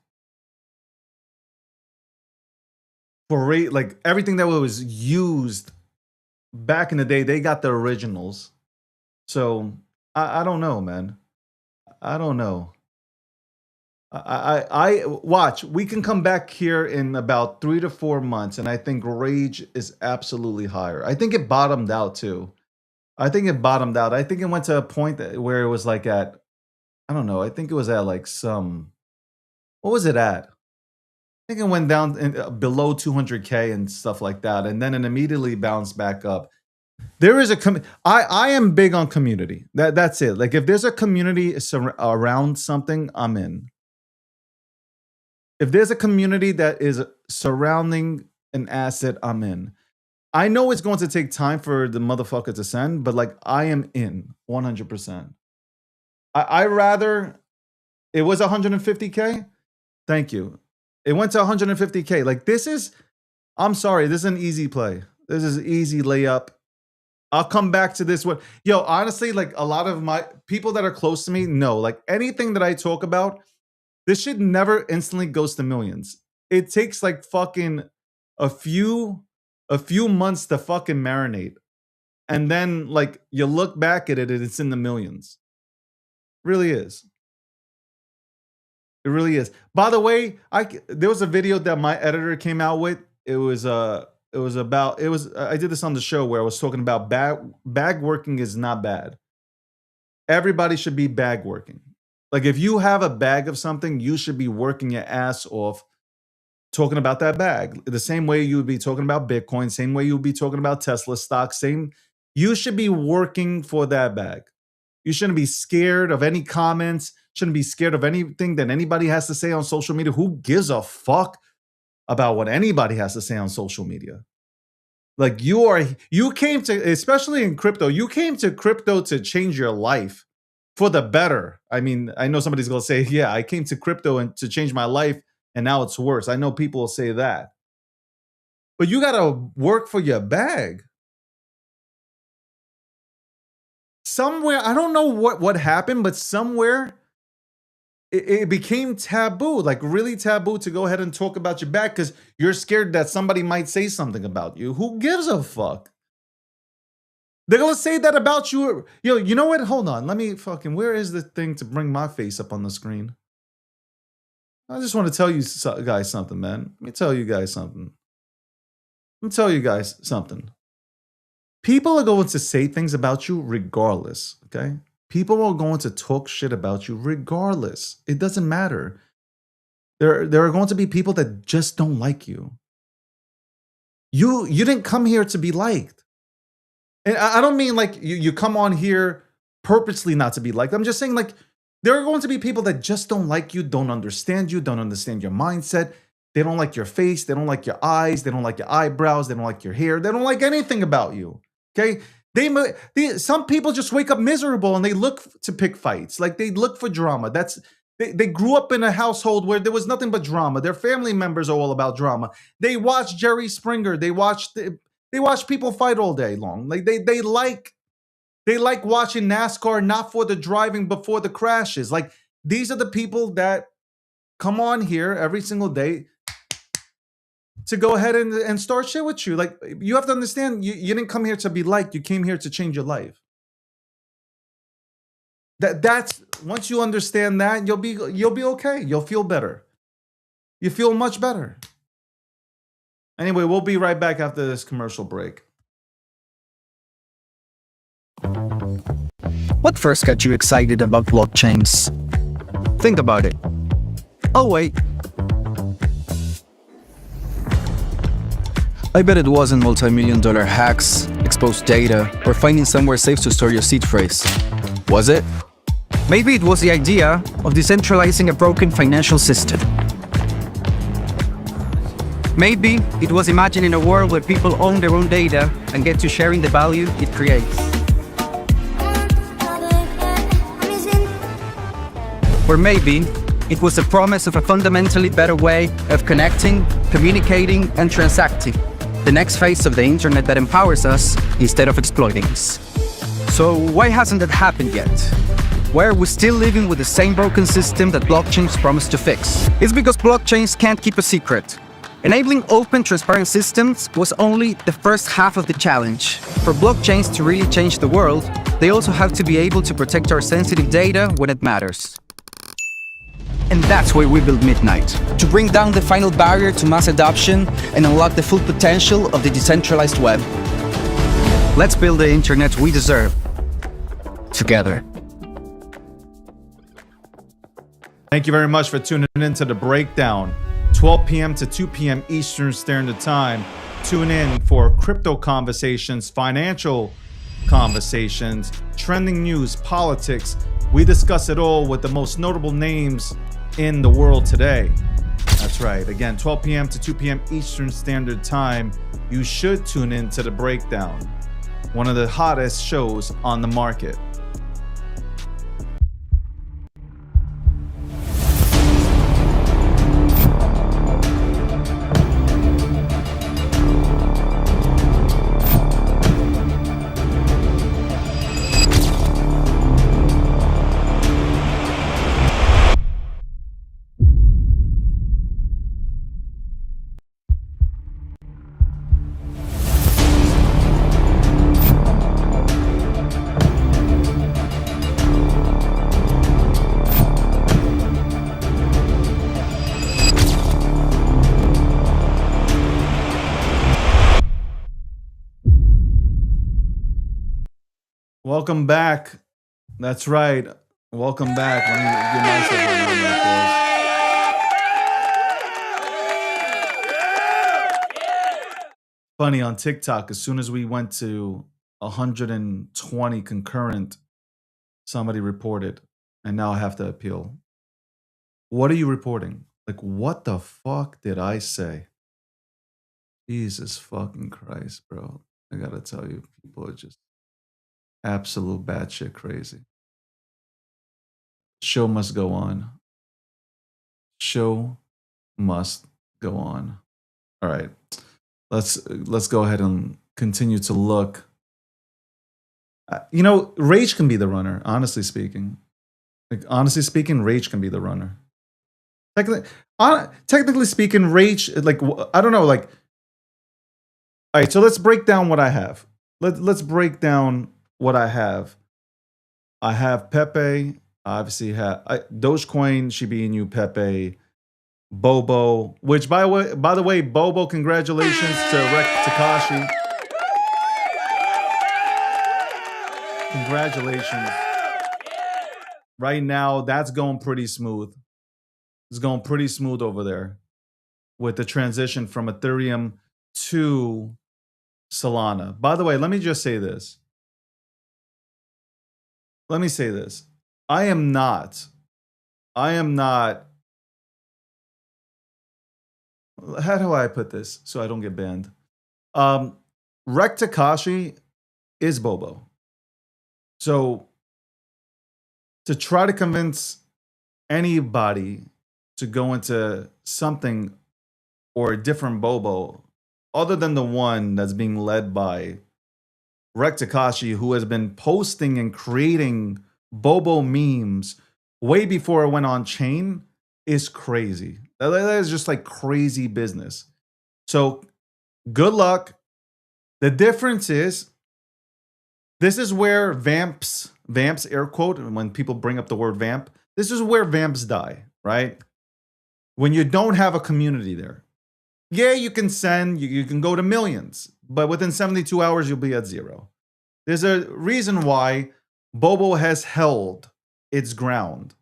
for like everything that was used back in the day. They got the originals. So I don't know, man. I don't know. I watch. We can come back here in about 3 to 4 months, and I think Rage is absolutely higher. I think it bottomed out too. I think it bottomed out. I think it went to a point where it was like at, I don't know. I think it was at like what was it at? I think it went down below 200K and stuff like that, and then it immediately bounced back up. There is I am big on community. That's it. Like, if there's a community around something, I'm in. If there's a community that is surrounding an asset, I'm in. I know it's going to take time for the motherfucker to send, but like, I am in 100%. I rather it was 150K. Thank you. It went to 150K. Like, I'm sorry, this is an easy play. This is an easy layup. I'll come back to this one. Yo, honestly, like, a lot of my people that are close to me know, like, anything that I talk about, this shit never instantly goes to millions. It takes like fucking a few months to fucking marinate. And then, like, you look back at it and it's in the millions. It really is. It really is. By the way, there was a video that my editor came out with. I did this on the show where I was talking about bag working is not bad. Everybody should be bag working. Like, if you have a bag of something, you should be working your ass off talking about that bag. The same way you would be talking about Bitcoin, same way you would be talking about Tesla stock, you should be working for that bag. You shouldn't be scared of any comments, shouldn't be scared of anything that anybody has to say on social media. Who gives a fuck about what anybody has to say on social media? Like, you came to, especially in crypto, you came to crypto to change your life for the better. I mean, I know somebody's going to say, yeah, I came to crypto and to change my life, and now it's worse. I know people will say that. But you got to work for your bag. Somewhere, I don't know what happened, but somewhere it became taboo, like really taboo, to go ahead and talk about your bag because you're scared that somebody might say something about you. Who gives a fuck? They're going to say that about you. Yo, you know what? Hold on. Let me where is the thing to bring my face up on the screen? I just want to tell you guys something, man. Let me tell you guys something. People are going to say things about you regardless, okay? People are going to talk shit about you regardless. It doesn't matter. There are going to be people that just don't like you. You didn't come here to be liked. And I don't mean like you come on here purposely not to be liked. I'm just saying, like, there are going to be people that just don't like you, don't understand your mindset. They don't like your face. They don't like your eyes. They don't like your eyebrows. They don't like your hair. They don't like anything about you. Okay? Some people just wake up miserable and they look to pick fights. Like, they look for drama. They grew up in a household where there was nothing but drama. Their family members are all about drama. They watch Jerry Springer. They watch people fight all day long. Like, they like watching NASCAR, not for the driving, but for the crashes. Like, these are the people that come on here every single day to go ahead and start shit with you. Like, you have to understand, you didn't come here to be liked. You came here to change your life. That's once you understand that, you'll be okay. You'll feel better. You feel much better. Anyway, we'll be right back after this commercial break. What first got you excited about blockchains? Think about it. Oh, wait. I bet it wasn't multi-million-dollar hacks, exposed data or finding somewhere safe to store your seed phrase. Was it? Maybe it was the idea of decentralizing a broken financial system. Maybe it was imagining a world where people own their own data and get to sharing the value it creates. Or maybe it was the promise of a fundamentally better way of connecting, communicating, and transacting. The next phase of the internet that empowers us instead of exploiting us. So why hasn't that happened yet? Why are we still living with the same broken system that blockchains promise to fix? It's because blockchains can't keep a secret. Enabling open, transparent systems was only the first half of the challenge. For blockchains to really change the world, they also have to be able to protect our sensitive data when it matters. And that's why we built Midnight, to bring down the final barrier to mass adoption and unlock the full potential of the decentralized web. Let's build the internet we deserve, together. Thank you very much for tuning in to The Breakdown. 12 p.m. to 2 p.m. Eastern Standard Time. Tune in for crypto conversations, financial conversations, trending news, politics. We discuss it all with the most notable names in the world today. That's right. Again, 12 p.m. to 2 p.m. Eastern Standard Time. You should tune in to The Breakdown, one of the hottest shows on the market. Welcome back. That's right. Welcome back. Let me give myself a round of applause. Funny, on TikTok, as soon as we went to 120 concurrent, somebody reported, and now I have to appeal. What are you reporting? Like, what the fuck did I say? Jesus fucking Christ, bro. I gotta tell you, people are just absolute batshit crazy. Show must go on. Show must go on. All right. Let's go ahead and continue to look. You know, rage can be the runner, honestly speaking. Like, honestly speaking, rage can be the runner. Technically speaking, rage, like, I don't know, like, all right, so let's break down what I have. Let's break down what I have. I have Pepe. I obviously have Dogecoin, Shiba Inu, Pepe, Bobo. Which, by the way, Bobo, congratulations to Rek Takashi. Congratulations. Right now, that's going pretty smooth. It's going pretty smooth over there with the transition from Ethereum to Solana. By the way, let me just say this. Let me say this. I am not. How do I put this so I don't get banned? Rek Takashi is Bobo. So to try to convince anybody to go into something or a different Bobo, other than the one that's being led by Rek Takashi, who has been posting and creating Bobo memes way before it went on chain, is crazy. That is just like crazy business. So good luck. The difference is, this is where vamps, air quote, when people bring up the word vamp, this is where vamps die, right? When you don't have a community there. Yeah, you can send, you can go to millions, but within 72 hours, you'll be at zero. There's a reason why Bobo has held its ground.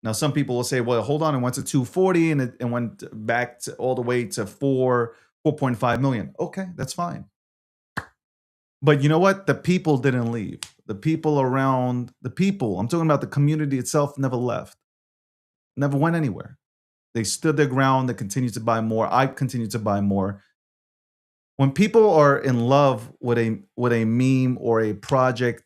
Now, some people will say, well, hold on, it went to 240 and it went back to all the way to 4.5 million. Okay, that's fine. But you know what? The people didn't leave. The people around, the people, I'm talking about the community itself, never left, never went anywhere. They stood their ground. They continued to buy more. I continued to buy more. When people are in love with a meme or a project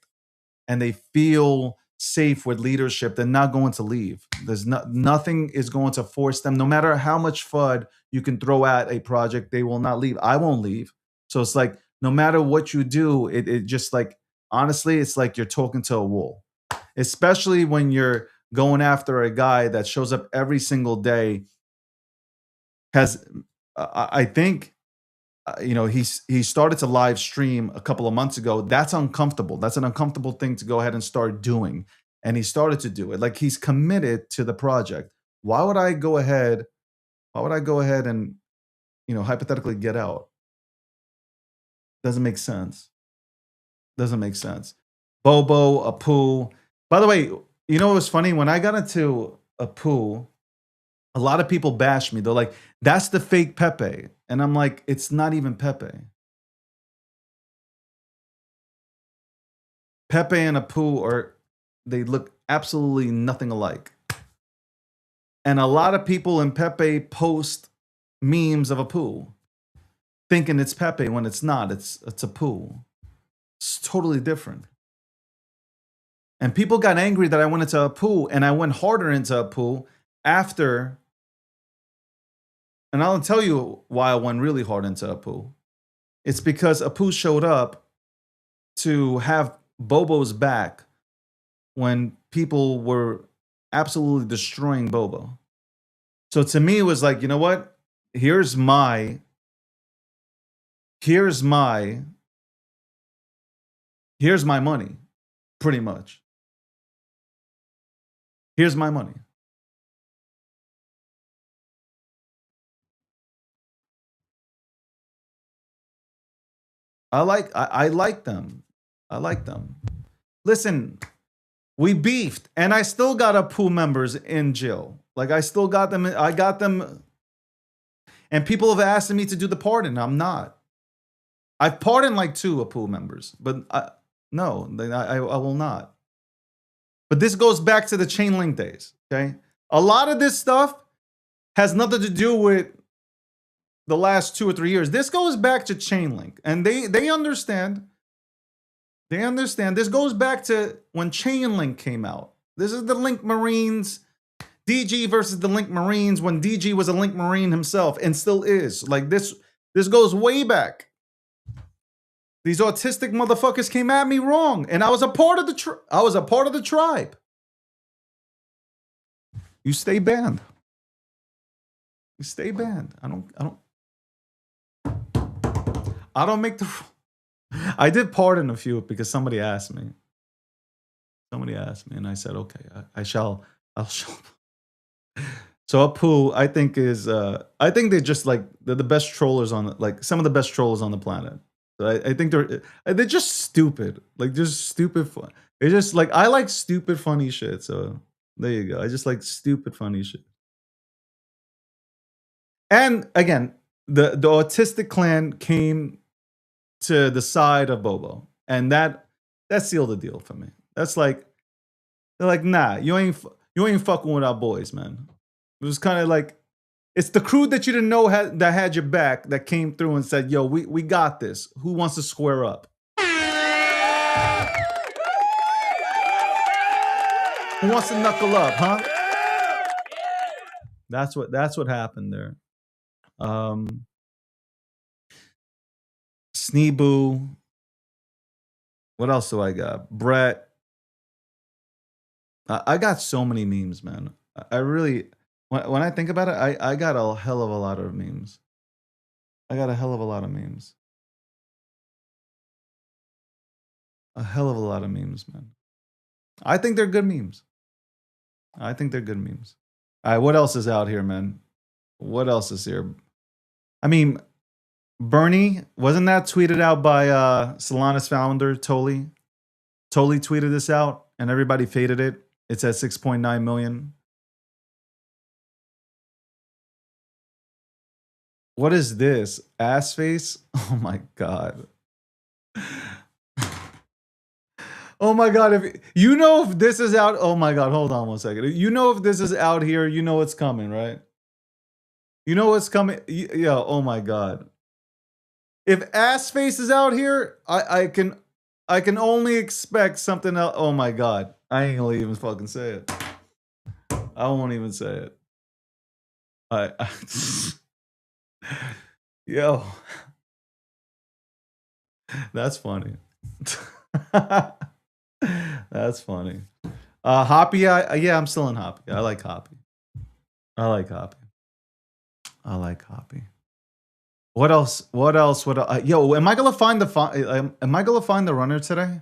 and they feel safe with leadership, they're not going to leave. There's nothing is going to force them. No matter how much FUD you can throw at a project, they will not leave. I won't leave. So it's like no matter what you do, it just like honestly, it's like you're talking to a wall. Especially when you're going after a guy that shows up every single day. Has I think you know, he started to live stream a couple of months ago. That's uncomfortable. That's an uncomfortable thing to go ahead and start doing. And he started to do it. Like he's committed to the project. Why would I go ahead? Why would I go ahead and, you know, hypothetically get out? Doesn't make sense. Doesn't make sense. Bobo, Apu. By the way, you know what was funny? When I got into Apu, a lot of people bash me. They're like, that's the fake Pepe. And I'm like, it's not even Pepe. Pepe and Apu they look absolutely nothing alike. And a lot of people in Pepe post memes of Apu, thinking it's Pepe when it's not. It's Apu. It's totally different. And people got angry that I went into Apu, and I went harder into Apu after. And I'll tell you why I went really hard into Apu. It's because Apu showed up to have Bobo's back when people were absolutely destroying Bobo. So to me, it was like, you know what? Here's my money, pretty much. Here's my money. I like them. I like them. Listen, we beefed, and I still got Apu members in jail. Like I still got them. I got them, and people have asked me to do the pardon. I'm not. I've pardoned like 2 Apu members, but no, I will not. But this goes back to the Chainlink days. Okay, a lot of this stuff has nothing to do with the last 2 or 3 years. This goes back to Chainlink, and they understand. They understand. This goes back to when Chainlink came out. This is the Link Marines, DG versus the Link Marines when DG was a Link Marine himself and still is. Like this goes way back. These autistic motherfuckers came at me wrong, and I was a part of the tribe. You stay banned. You stay banned. I don't make the. I did pardon a few because somebody asked me. Somebody asked me, and I said, "Okay, I'll show." So Apu, I think I think they're just like they're the best trollers on like some of the best trollers on the planet. So I think they're just stupid, like just stupid fun. They're just like I like stupid funny shit. So there you go. I just like stupid funny shit. And again, the autistic clan came to the side of Bobo, and that sealed the deal for me. That's like they're like, nah, you ain't fucking with our boys, man. It was kind of like it's the crew that you didn't know that had your back that came through and said, yo, we got this. Who wants to square up? Who wants to knuckle up, huh? That's what happened there. Sneeboo. What else do I got? Brett. I got so many memes, man. I really, when I think about it, I got a hell of a lot of memes. I got a hell of a lot of memes. A hell of a lot of memes, man. I think they're good memes. I think they're good memes. All right, what else is out here, man? What else is here? I mean, Bernie, wasn't that tweeted out by Solana's founder, Toli? Toli tweeted this out, and everybody faded it. It's at 6.9 million. What is this? Ass face? Oh my God. Oh my god, if you know if this is out, oh my god, hold on one second. You know if this is out here, you know it's coming, right? You know what's coming. Yeah, oh my god. If ass face is out here, I can only expect something else. Oh my god. I ain't gonna even fucking say it. I won't even say it. I Yo. That's funny. That's funny. Hoppy, yeah, I'm still in Hoppy. I like Hoppy. I like Hoppy. I like Hoppy. What else? What else? Yo, am I gonna find the runner today?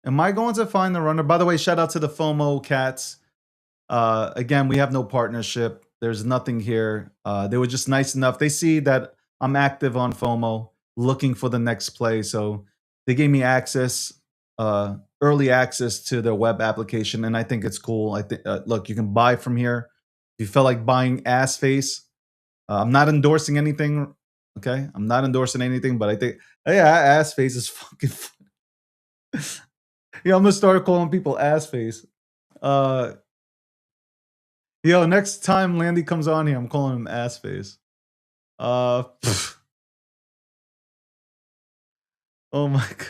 Am I going to find the runner? By the way, shout out to the FOMO cats. Again, we have no partnership. There's nothing here. They were just nice enough. They see that I'm active on FOMO, looking for the next play. So they gave me access, early access to their web application, and I think it's cool. I think, look, you can buy from here. If you felt like buying ass face, I'm not endorsing anything. Okay, I'm not endorsing anything, but I think, yeah, ass face is fucking funny. Yeah, I'm gonna start calling people ass face. Yo, next time Landy comes on here, I'm calling him ass face. Oh my god.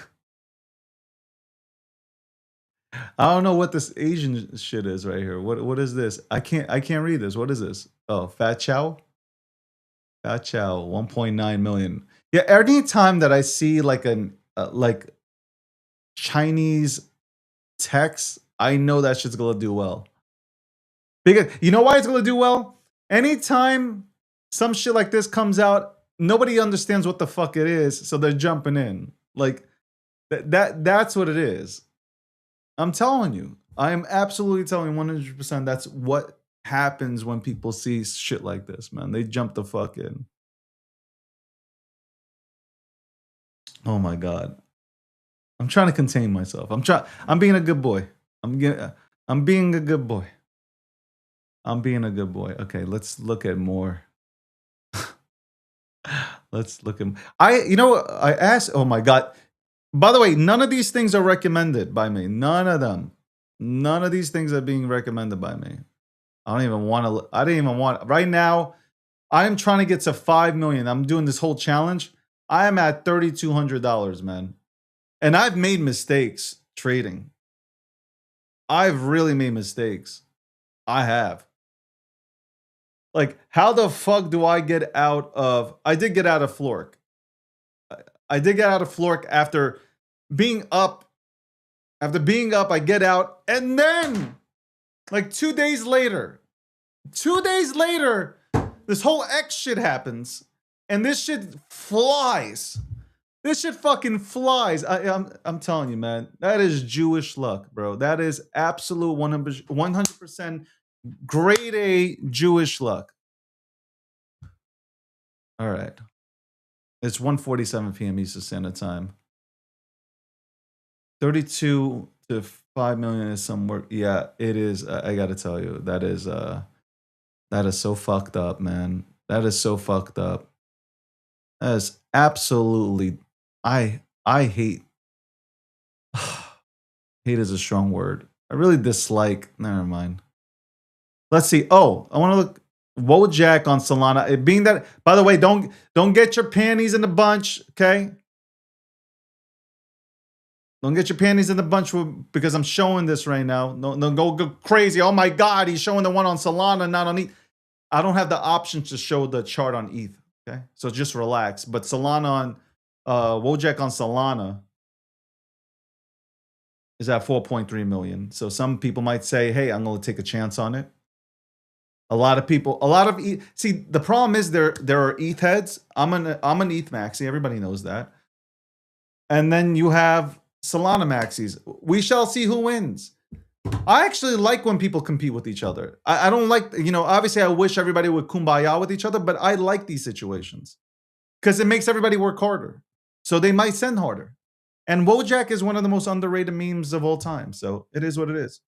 I don't know what this Asian shit is right here. What is this? I can't read this. What is this? Oh, Fat Chow? Fat Chow, 1.9 million. Yeah, any time that I see like an like Chinese text, I know that shit's gonna do well. Because you know why it's gonna do well? Anytime some shit like this comes out, nobody understands what the fuck it is, so they're jumping in. Like that's what it is. I'm telling you. I am absolutely telling you 100% that's what happens when people see shit like this, man. They jump the fuck in. Oh my god. I'm trying to contain myself. I'm being a good boy. I'm being a good boy. I'm being a good boy. Okay, let's look at more. Let's look at I asked, oh my god. By the way, none of these things are recommended by me. None of them. None of these things are being recommended by me. I didn't even want right now. I am trying to get to 5 million. I'm doing this whole challenge. I am at $3,200, man. And I've made mistakes trading. I've really made mistakes. I have. Like, how the fuck do I get out of... I did get out of Flork. I did get out of Flork after being up. After being up, I get out. And then, like 2 days later, this whole X shit happens. And this shit flies. This shit fucking flies. I'm telling you, man. That is Jewish luck, bro. That is absolute 100% grade A Jewish luck. All right. It's 1:47 p.m. Eastern Standard Time. 32 to 5 million is some work. Yeah, it is. I got to tell you, that is so fucked up, man. That is so fucked up. That is absolutely... I hate... hate is a strong word. I really dislike... Never mind. Let's see. Oh, I want to look... Wojak on Solana. It being that... By the way, don't get your panties in a bunch, okay? Don't get your panties in the bunch because I'm showing this right now. No, go crazy. Oh my God, he's showing the one on Solana, not on ETH. I don't have the option to show the chart on ETH, okay? So just relax. But Solana on... Wojak on Solana is at 4.3 million. So some people might say, hey, I'm going to take a chance on it. A lot of ETH. See, the problem is there are ETH heads. I'm an ETH maxi. Everybody knows that. And then you have Solana maxis. We shall see who wins. I actually like when people compete with each other. I don't like, obviously I wish everybody would kumbaya with each other, but I like these situations because it makes everybody work harder. So they might send harder. And Wojak is one of the most underrated memes of all time. So it is what it is.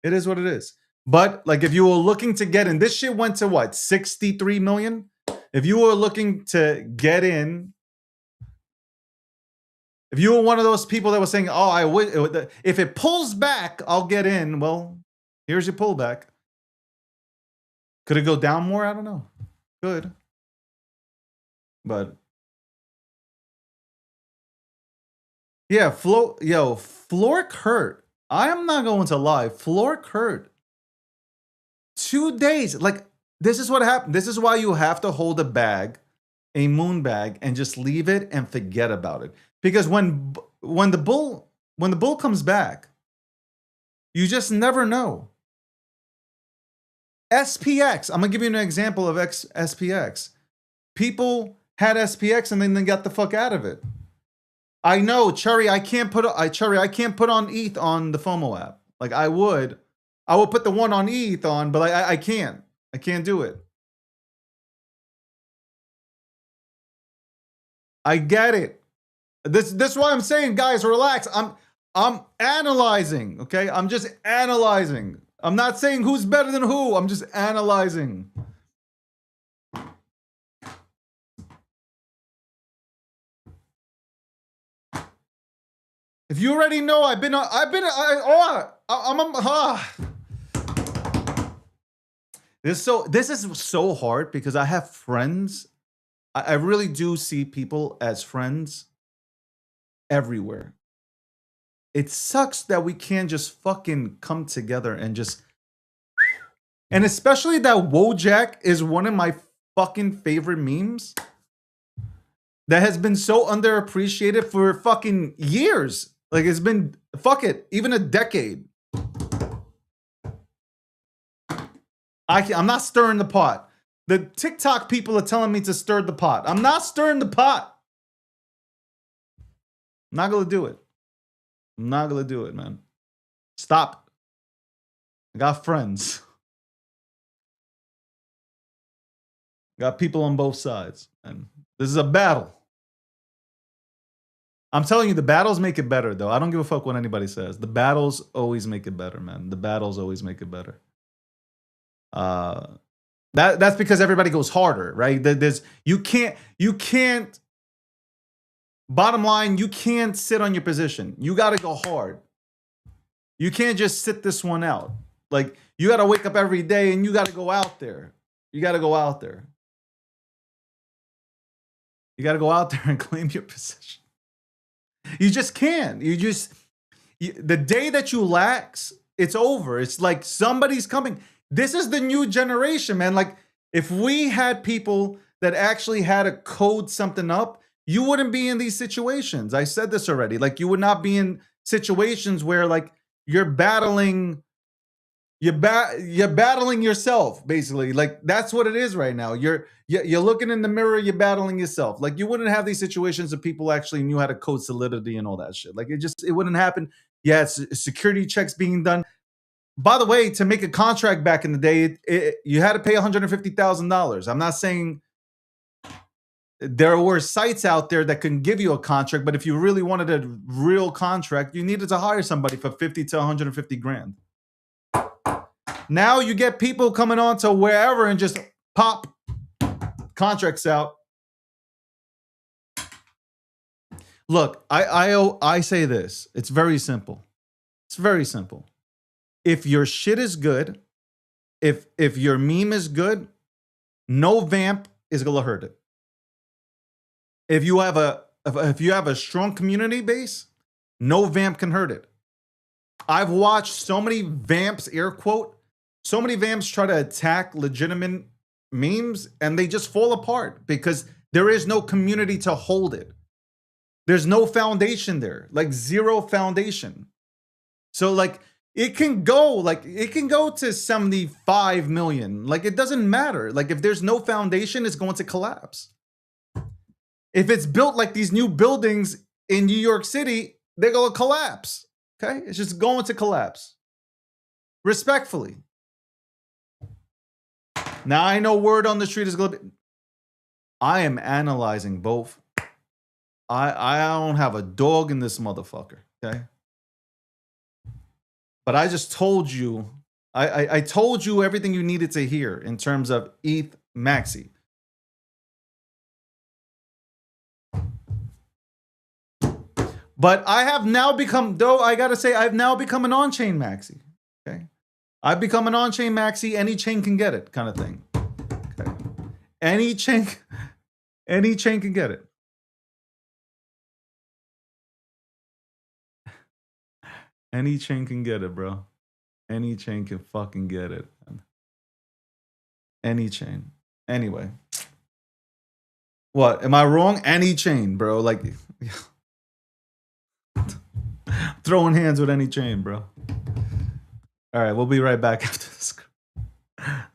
It is what it is. But like if you were looking to get in, this shit went to what? 63 million? If you were looking to get in If you were one of those people that was saying, "Oh, I would," if it pulls back, I'll get in. Well, here's your pullback. Could it go down more? I don't know. Could, but yeah, Flork hurt. I am not going to lie. Flork hurt. 2 days. Like, this is what happened. This is why you have to hold a bag, a moon bag, and just leave it and forget about it. Because when the bull comes back, you just never know. SPX. I'm gonna give you an example of SPX. People had SPX and then they got the fuck out of it. I know, Cherry. I can't put on ETH on the FOMO app. Like I would put the one on ETH on, but I can't. I can't do it. I get it. This is why I'm saying, guys, relax. I'm analyzing. Okay, I'm just analyzing. I'm not saying who's better than who. I'm just analyzing. If you already know, This is so hard because I have friends. I really do see people as friends everywhere. It sucks that we can't just fucking come together and just... And especially that Wojak is one of my fucking favorite memes that has been so underappreciated for fucking years. Like, it's been, fuck it, even a decade. I'm not stirring the pot. The TikTok people are telling me to stir the pot. I'm not stirring the pot. I'm not gonna do it. I'm not gonna do it, man. Stop. I got friends. Got people on both sides. And this is a battle. I'm telling you, the battles make it better, though. I don't give a fuck what anybody says. The battles always make it better, man. The battles always make it better. That's because everybody goes harder, right? You can't. Bottom line, you can't sit on your position. You got to go hard. You can't just sit this one out. Like, you got to wake up every day and you got to go out there. You got to go out there. You got to go out there and claim your position. You just can't. The day that you lax, it's over. It's like somebody's coming. This is the new generation, man. Like, if we had people that actually had to code something up, you wouldn't be in these situations. I said this already. Like, you would not be in situations where, like, you're battling yourself, basically. Like, that's what it is right now. You're looking in the mirror, you're battling yourself. Like, you wouldn't have these situations if people actually knew how to code Solidity and all that shit. Like, it wouldn't happen. Yeah, it's security checks being done. By the way, to make a contract back in the day, you had to pay $150,000. I'm not saying there were sites out there that can give you a contract, but if you really wanted a real contract, you needed to hire somebody for 50 to 150 grand. Now you get people coming on to wherever and just pop contracts out. Look, I say this. It's very simple. It's very simple. If your shit is good, if your meme is good, no vamp is gonna hurt it. If you have a strong community base, no vamp can hurt it. I've watched so many vamps, air quote, so many vamps try to attack legitimate memes and they just fall apart because there is no community to hold it. There's no foundation there, like zero foundation. So like it can go to 75 million. Like it doesn't matter. Like if there's no foundation, it's going to collapse. If it's built like these new buildings in New York City, they're going to collapse. Okay? It's just going to collapse. Respectfully. Now I know word on the street is going to be... I am analyzing both. I don't have a dog in this motherfucker. Okay? But I just told you, I told you everything you needed to hear in terms of ETH Maxi. But I have now become, though I gotta say, I've now become an on-chain maxi. Okay. I've become an on-chain maxi, any chain can get it kind of thing. Okay. Any chain can get it. Any chain can get it, bro. Any chain can fucking get it. Any chain. Anyway. What? Am I wrong? Any chain, bro. Like, throwing hands with any chain, bro. All right, we'll be right back after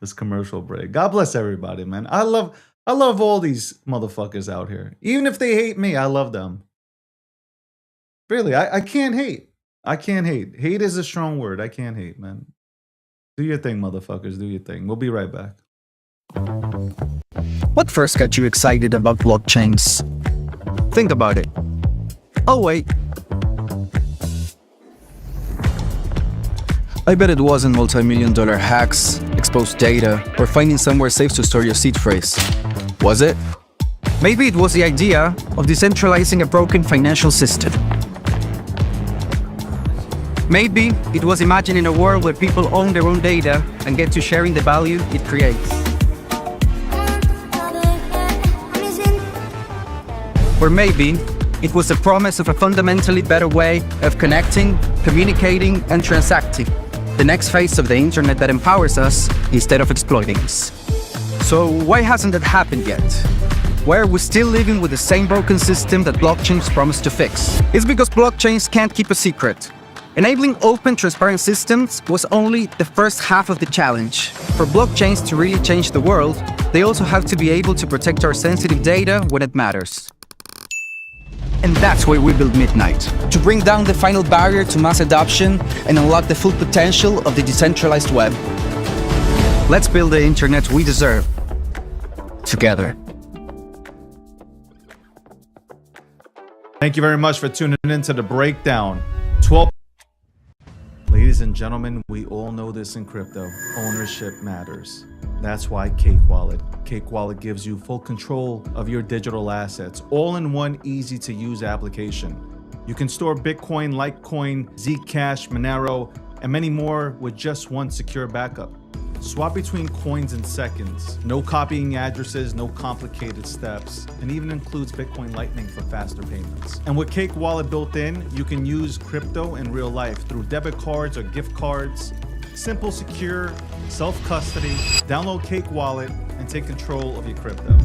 this commercial break. God bless everybody, man. I love all these motherfuckers out here. Even if they hate me, I love them. Really, I can't hate. I can't hate. Hate is a strong word. I can't hate, man. Do your thing, motherfuckers. Do your thing. We'll be right back. What first got you excited about blockchains? Think about it. Oh, wait. I bet it wasn't multi-million-dollar hacks, exposed data, or finding somewhere safe to store your seed phrase. Was it? Maybe it was the idea of decentralizing a broken financial system. Maybe it was imagining a world where people own their own data and get to sharing the value it creates. Or maybe it was the promise of a fundamentally better way of connecting, communicating, and transacting. The next phase of the internet that empowers us instead of exploiting us. So why hasn't that happened yet? Why are we still living with the same broken system that blockchains promise to fix? It's because blockchains can't keep a secret. Enabling open, transparent systems was only the first half of the challenge. For blockchains to really change the world, they also have to be able to protect our sensitive data when it matters. And that's why we built Midnight, to bring down the final barrier to mass adoption and unlock the full potential of the decentralized web. Let's build the internet we deserve, together. Thank you very much for tuning in to the breakdown. 12. Ladies and gentlemen, we all know this in crypto. Ownership matters. That's why Cake Wallet. Cake Wallet gives you full control of your digital assets, all in one easy-to-use application. You can store Bitcoin, Litecoin, Zcash, Monero, and many more with just one secure backup. Swap between coins in seconds. No copying addresses, no complicated steps, and even includes Bitcoin Lightning for faster payments. And with Cake Wallet built in, you can use crypto in real life through debit cards or gift cards. Simple, secure, self-custody. Download Cake Wallet and take control of your crypto.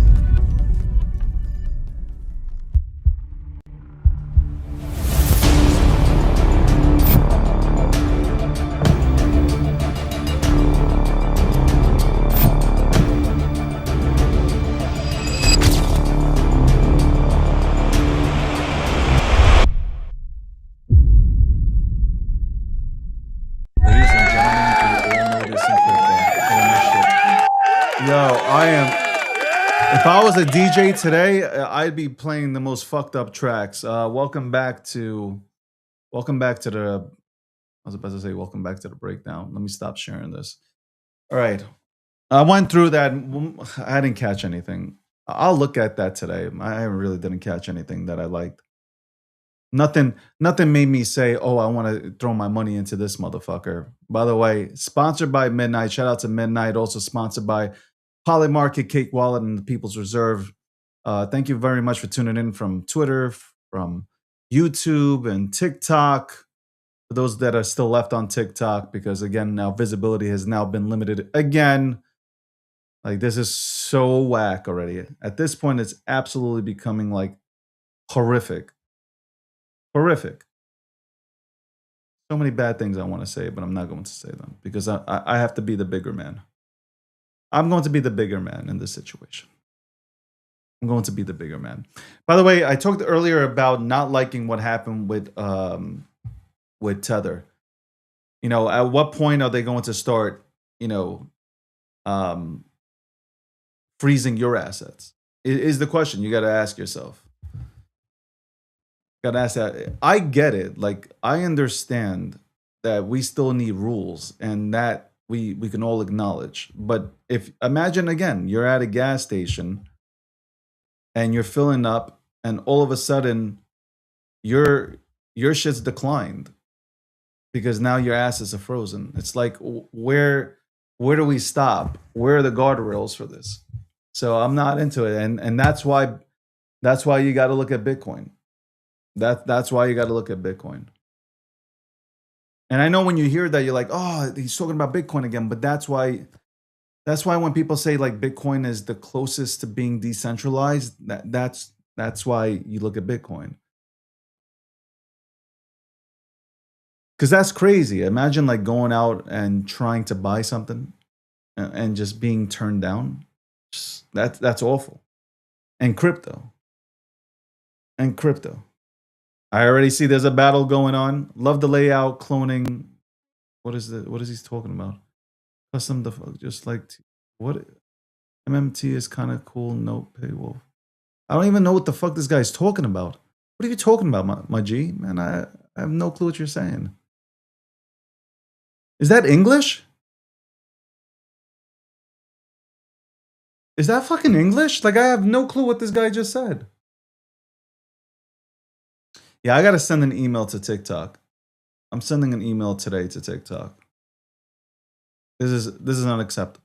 If I was a DJ today, I'd be playing the most fucked up tracks. Welcome back to the, I was about to say welcome back to the breakdown. Let me stop sharing this. All right. I went through that. I didn't catch anything. I'll look at that today. I really didn't catch anything that I liked. Nothing made me say, oh, I want to throw my money into this motherfucker. By the way, sponsored by Midnight. Shout out to Midnight. Also sponsored by Polymarket, Cake Wallet, and the People's Reserve. Thank you very much for tuning in from Twitter, from YouTube, and TikTok. For those that are still left on TikTok, because again, now visibility has now been limited again. Like, this is so whack already. At this point, it's absolutely becoming like horrific. Horrific. So many bad things I want to say, but I'm not going to say them because I have to be the bigger man. I'm going to be the bigger man in this situation. I'm going to be the bigger man. By the way, I talked earlier about not liking what happened with Tether. You know, at what point are they going to start, freezing your assets? Is the question you got to ask yourself. Got to ask that. I get it. Like, I understand that we still need rules and that we can all acknowledge. But if imagine again, you're at a gas station and you're filling up and all of a sudden your your shit's declined because now your asses are frozen. It's like where do we stop? Where are the guardrails for this? So I'm not into it, and that's why you got to look at Bitcoin. That's why you got to look at Bitcoin. And I know when you hear that, you're like, oh, he's talking about Bitcoin again. But that's why when people say like Bitcoin is the closest to being decentralized, that's why you look at Bitcoin. Because that's crazy. Imagine like going out and trying to buy something and just being turned down. That's awful. And crypto. I already see there's a battle going on. Love the layout, cloning. What is he talking about? Custom just like what? MMT is kind of cool. Note paywolf. I don't even know what the fuck this guy's talking about. What are you talking about, my G? Man, I have no clue what you're saying. Is that English? Is that fucking English? Like I have no clue what this guy just said. Yeah, I gotta send an email to TikTok. I'm sending an email today to TikTok. This is unacceptable.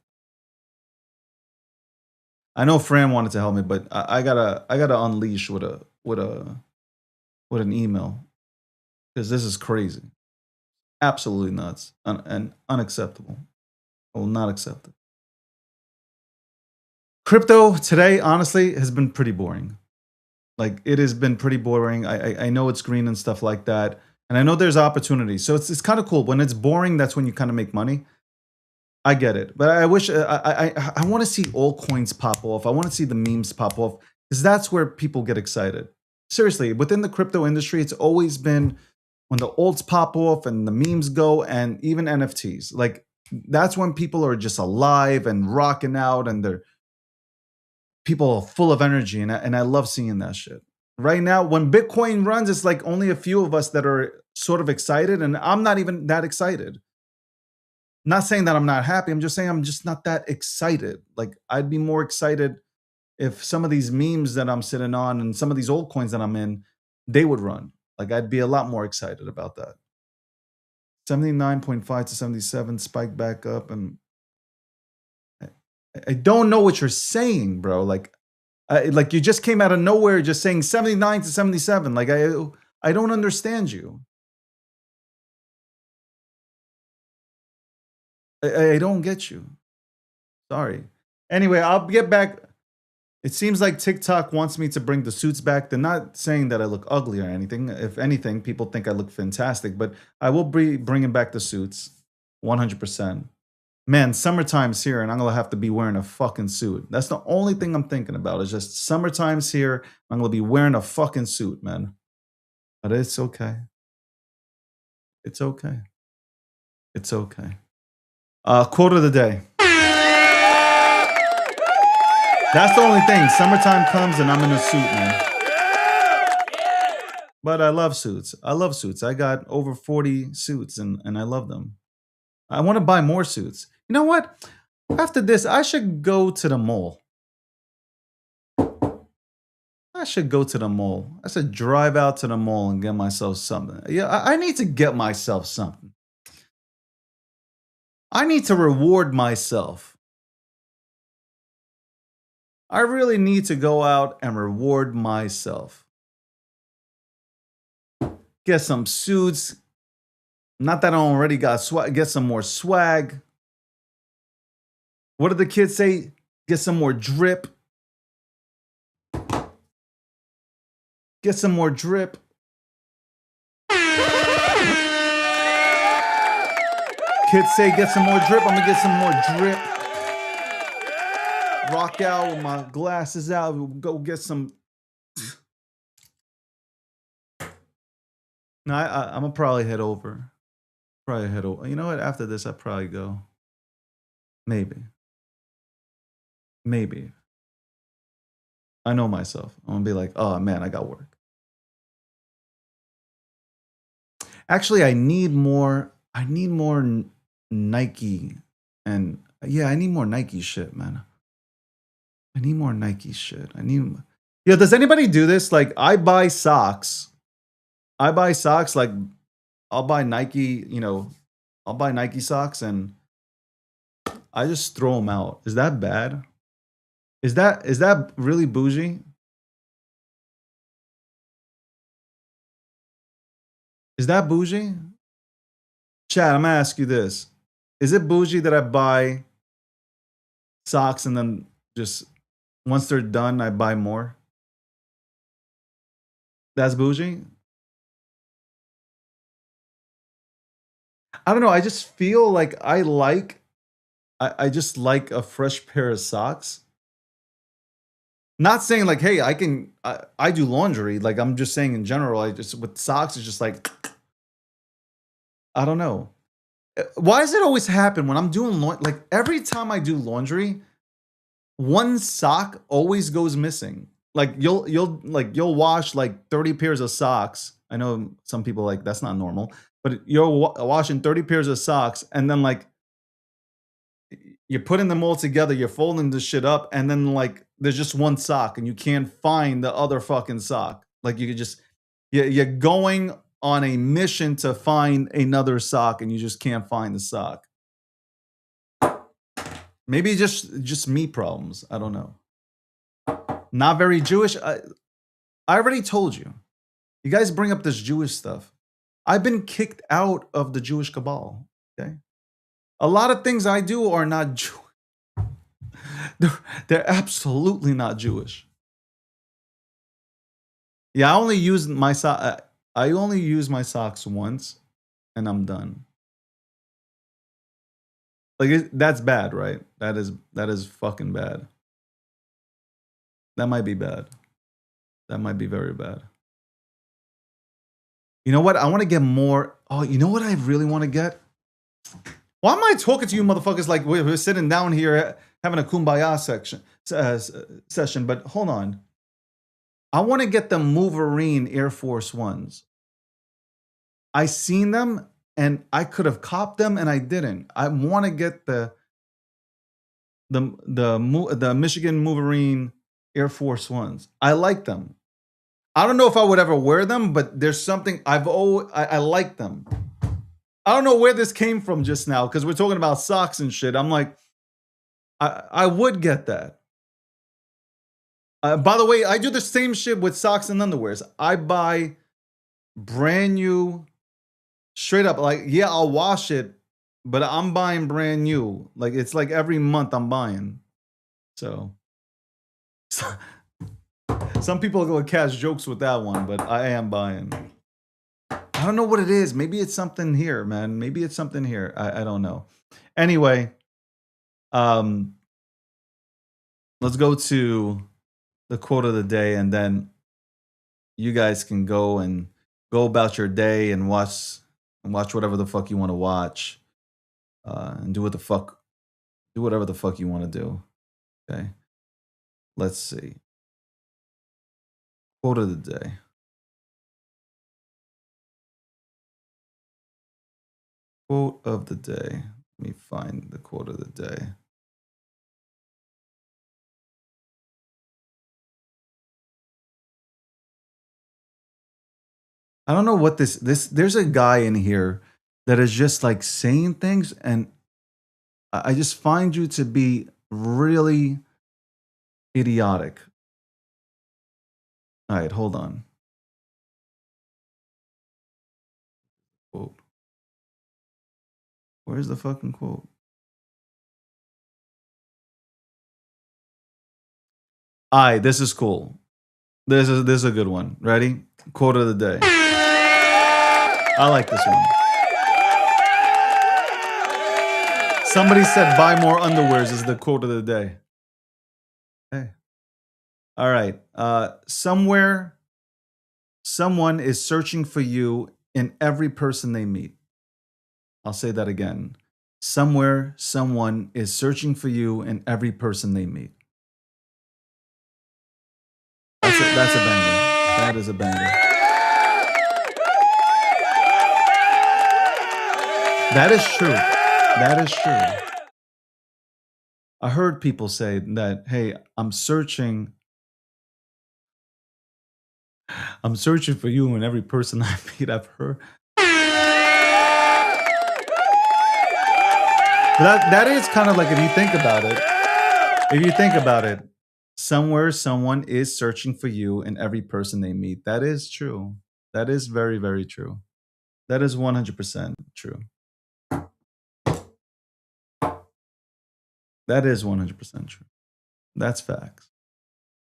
I know Fran wanted to help me, but I gotta unleash with an email because this is crazy, absolutely nuts, and unacceptable. I will not accept it. Crypto today, honestly, has been pretty boring. Like it has been pretty boring. I know it's green and stuff like that, and I know there's opportunity. So it's kind of cool. When it's boring, that's when you kind of make money. I get it, but I wish I want to see altcoins pop off. I want to see the memes pop off because that's where people get excited. Seriously, within the crypto industry, it's always been when the alts pop off and the memes go, and even NFTs. Like that's when people are just alive and rocking out, and they're people are full of energy, and I love seeing that shit. Right now, when Bitcoin runs, it's like only a few of us that are sort of excited, and I'm not even that excited. Not saying that I'm not happy. I'm just saying I'm just not that excited. Like I'd be more excited if some of these memes that I'm sitting on and some of these old coins that I'm in, they would run. Like I'd be a lot more excited about that. 79.5 to 77 spike back up, and I don't know what you're saying, bro. Like you just came out of nowhere just saying 79 to 77. Like I don't understand you. I don't get you. Sorry. Anyway, I'll get back. It seems like TikTok wants me to bring the suits back. They're not saying that I look ugly or anything. If anything, people think I look fantastic. But I will be bringing back the suits 100%. Man, summertime's here and I'm going to have to be wearing a fucking suit. That's the only thing I'm thinking about is just summertime's here. I'm going to be wearing a fucking suit, man. But it's okay. It's okay. It's okay. Quote of the day. That's the only thing. Summertime comes and I'm in a suit, man. But I love suits. I love suits. I got over 40 suits and I love them. I want to buy more suits. You know what? After this, I should go to the mall. I should drive out to the mall and get myself something. Yeah, I need to get myself something. I need to reward myself. I really need to go out and reward myself. Get some suits. Not that I already got swag. Get some more swag. What did the kids say? Get some more drip. Get some more drip. Kids say get some more drip. I'm gonna get some more drip. Rock out with my glasses out. Go get some. No, I'm gonna probably head over. You know what? After this, I probably go. Maybe. I know myself. I'm gonna be like, oh man, I got work. Actually, I need more Nike, and yeah, I need more Nike shit, man. I need more Nike shit. Yeah, does anybody do this? Like, I buy socks I buy socks like I'll buy Nike, I'll buy Nike socks and I just throw them out. Is that bad? Is that really bougie? Is that bougie? Chad, I'm gonna ask you this. Is it bougie that I buy socks and then just once they're done, I buy more? That's bougie? I don't know. I just feel like I just like a fresh pair of socks. Not saying like, hey, I do laundry. Like I'm just saying in general, I just with socks, it's just like I don't know. Why does it always happen when I'm doing like every time I do laundry, one sock always goes missing. Like you'll wash like 30 pairs of socks. I know some people like that's not normal, but you're washing 30 pairs of socks and then like you're putting them all together, you're folding this shit up, and then like there's just one sock and you can't find the other fucking sock. Like you could just you're going on a mission to find another sock and you just can't find the sock. Maybe just me problems. I don't know. Not very Jewish. I already told you. You guys bring up this Jewish stuff. I've been kicked out of the Jewish cabal. Okay. A lot of things I do are not Jewish. They're absolutely not Jewish. Yeah, I only use my socks once, and I'm done. Like that's bad, right? That is fucking bad. That might be bad. That might be very bad. You know what? I want to get more. Oh, you know what I really want to get? Why am I talking to you motherfuckers like we're sitting down here having a kumbaya session? But hold on. I want to get the Wolverine Air Force Ones. I seen them and I could have copped them and I didn't. I want to get the Michigan Wolverine Air Force Ones. I like them. I don't know if I would ever wear them, but there's something I like them. I don't know where this came from just now because we're talking about socks and shit. I'm like, I would get that. By the way, I do the same shit with socks and underwears. I buy brand new, straight up, like, yeah, I'll wash it, but I'm buying brand new. Like, it's like every month I'm buying. So some people are going to catch jokes with that one, but I am buying. I don't know what it is. Maybe it's something here, man. Maybe it's something here. I don't know. Anyway, let's go to the quote of the day, and then you guys can go about your day and watch whatever the fuck you want to watch, and do whatever the fuck you want to do. Okay, let's see. Quote of the day. Quote of the day. Let me find the quote of the day. I don't know what this there's a guy in here that is just like saying things, and I just find you to be really idiotic. All right, hold on. Quote. Where's the fucking quote? All right, this is cool. This is a good one. Ready? Quote of the day. I like this one. Somebody said buy more underwears is the quote of the day. Hey. All right. Somewhere, someone is searching for you in every person they meet. I'll say that again. Somewhere, someone is searching for you in every person they meet. That's a banger. That is a banger. That is true. That is true. I heard people say that, hey, I'm searching I'm searching for you in every person I meet. I've heard. But that is kind of like, if you think about it, somewhere someone is searching for you in every person they meet. That is true. That is very, very true. That is 100% true. That is 100% true. That's facts.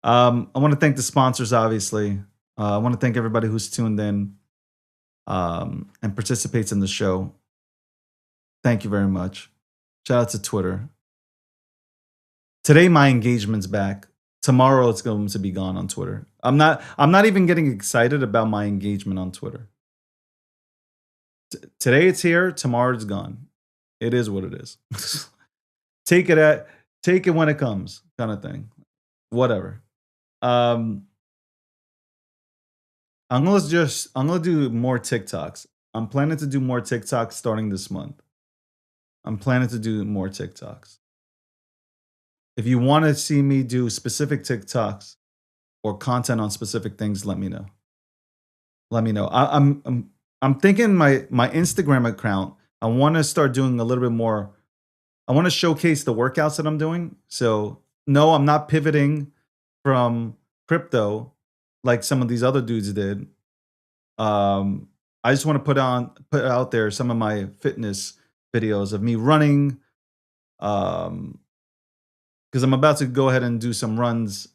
I want to thank the sponsors, obviously. I want to thank everybody who's tuned in and participates in the show. Thank you very much. Shout out to Twitter. Today, my engagement's back. Tomorrow, it's going to be gone on Twitter. I'm not even getting excited about my engagement on Twitter. Today, it's here. Tomorrow, it's gone. It is what it is. Take it when it comes, kind of thing. Whatever. I'm gonna do more TikToks. I'm planning to do more TikToks starting this month. I'm planning to do more TikToks. If you want to see me do specific TikToks or content on specific things, let me know. Let me know. I'm thinking my Instagram account, I want to start doing a little bit more. I want to showcase the workouts that I'm doing. So no, I'm not pivoting from crypto like some of these other dudes did. I just want to put out there some of my fitness videos of me running. Because I'm about to go ahead and do some runs.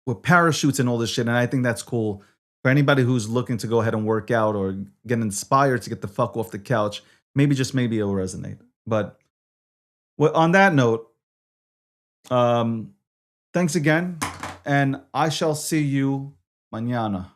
With parachutes and all this shit, and I think that's cool for anybody who's looking to go ahead and work out or get inspired to get the fuck off the couch. Maybe it'll resonate. But on that note, thanks again, and I shall see you mañana.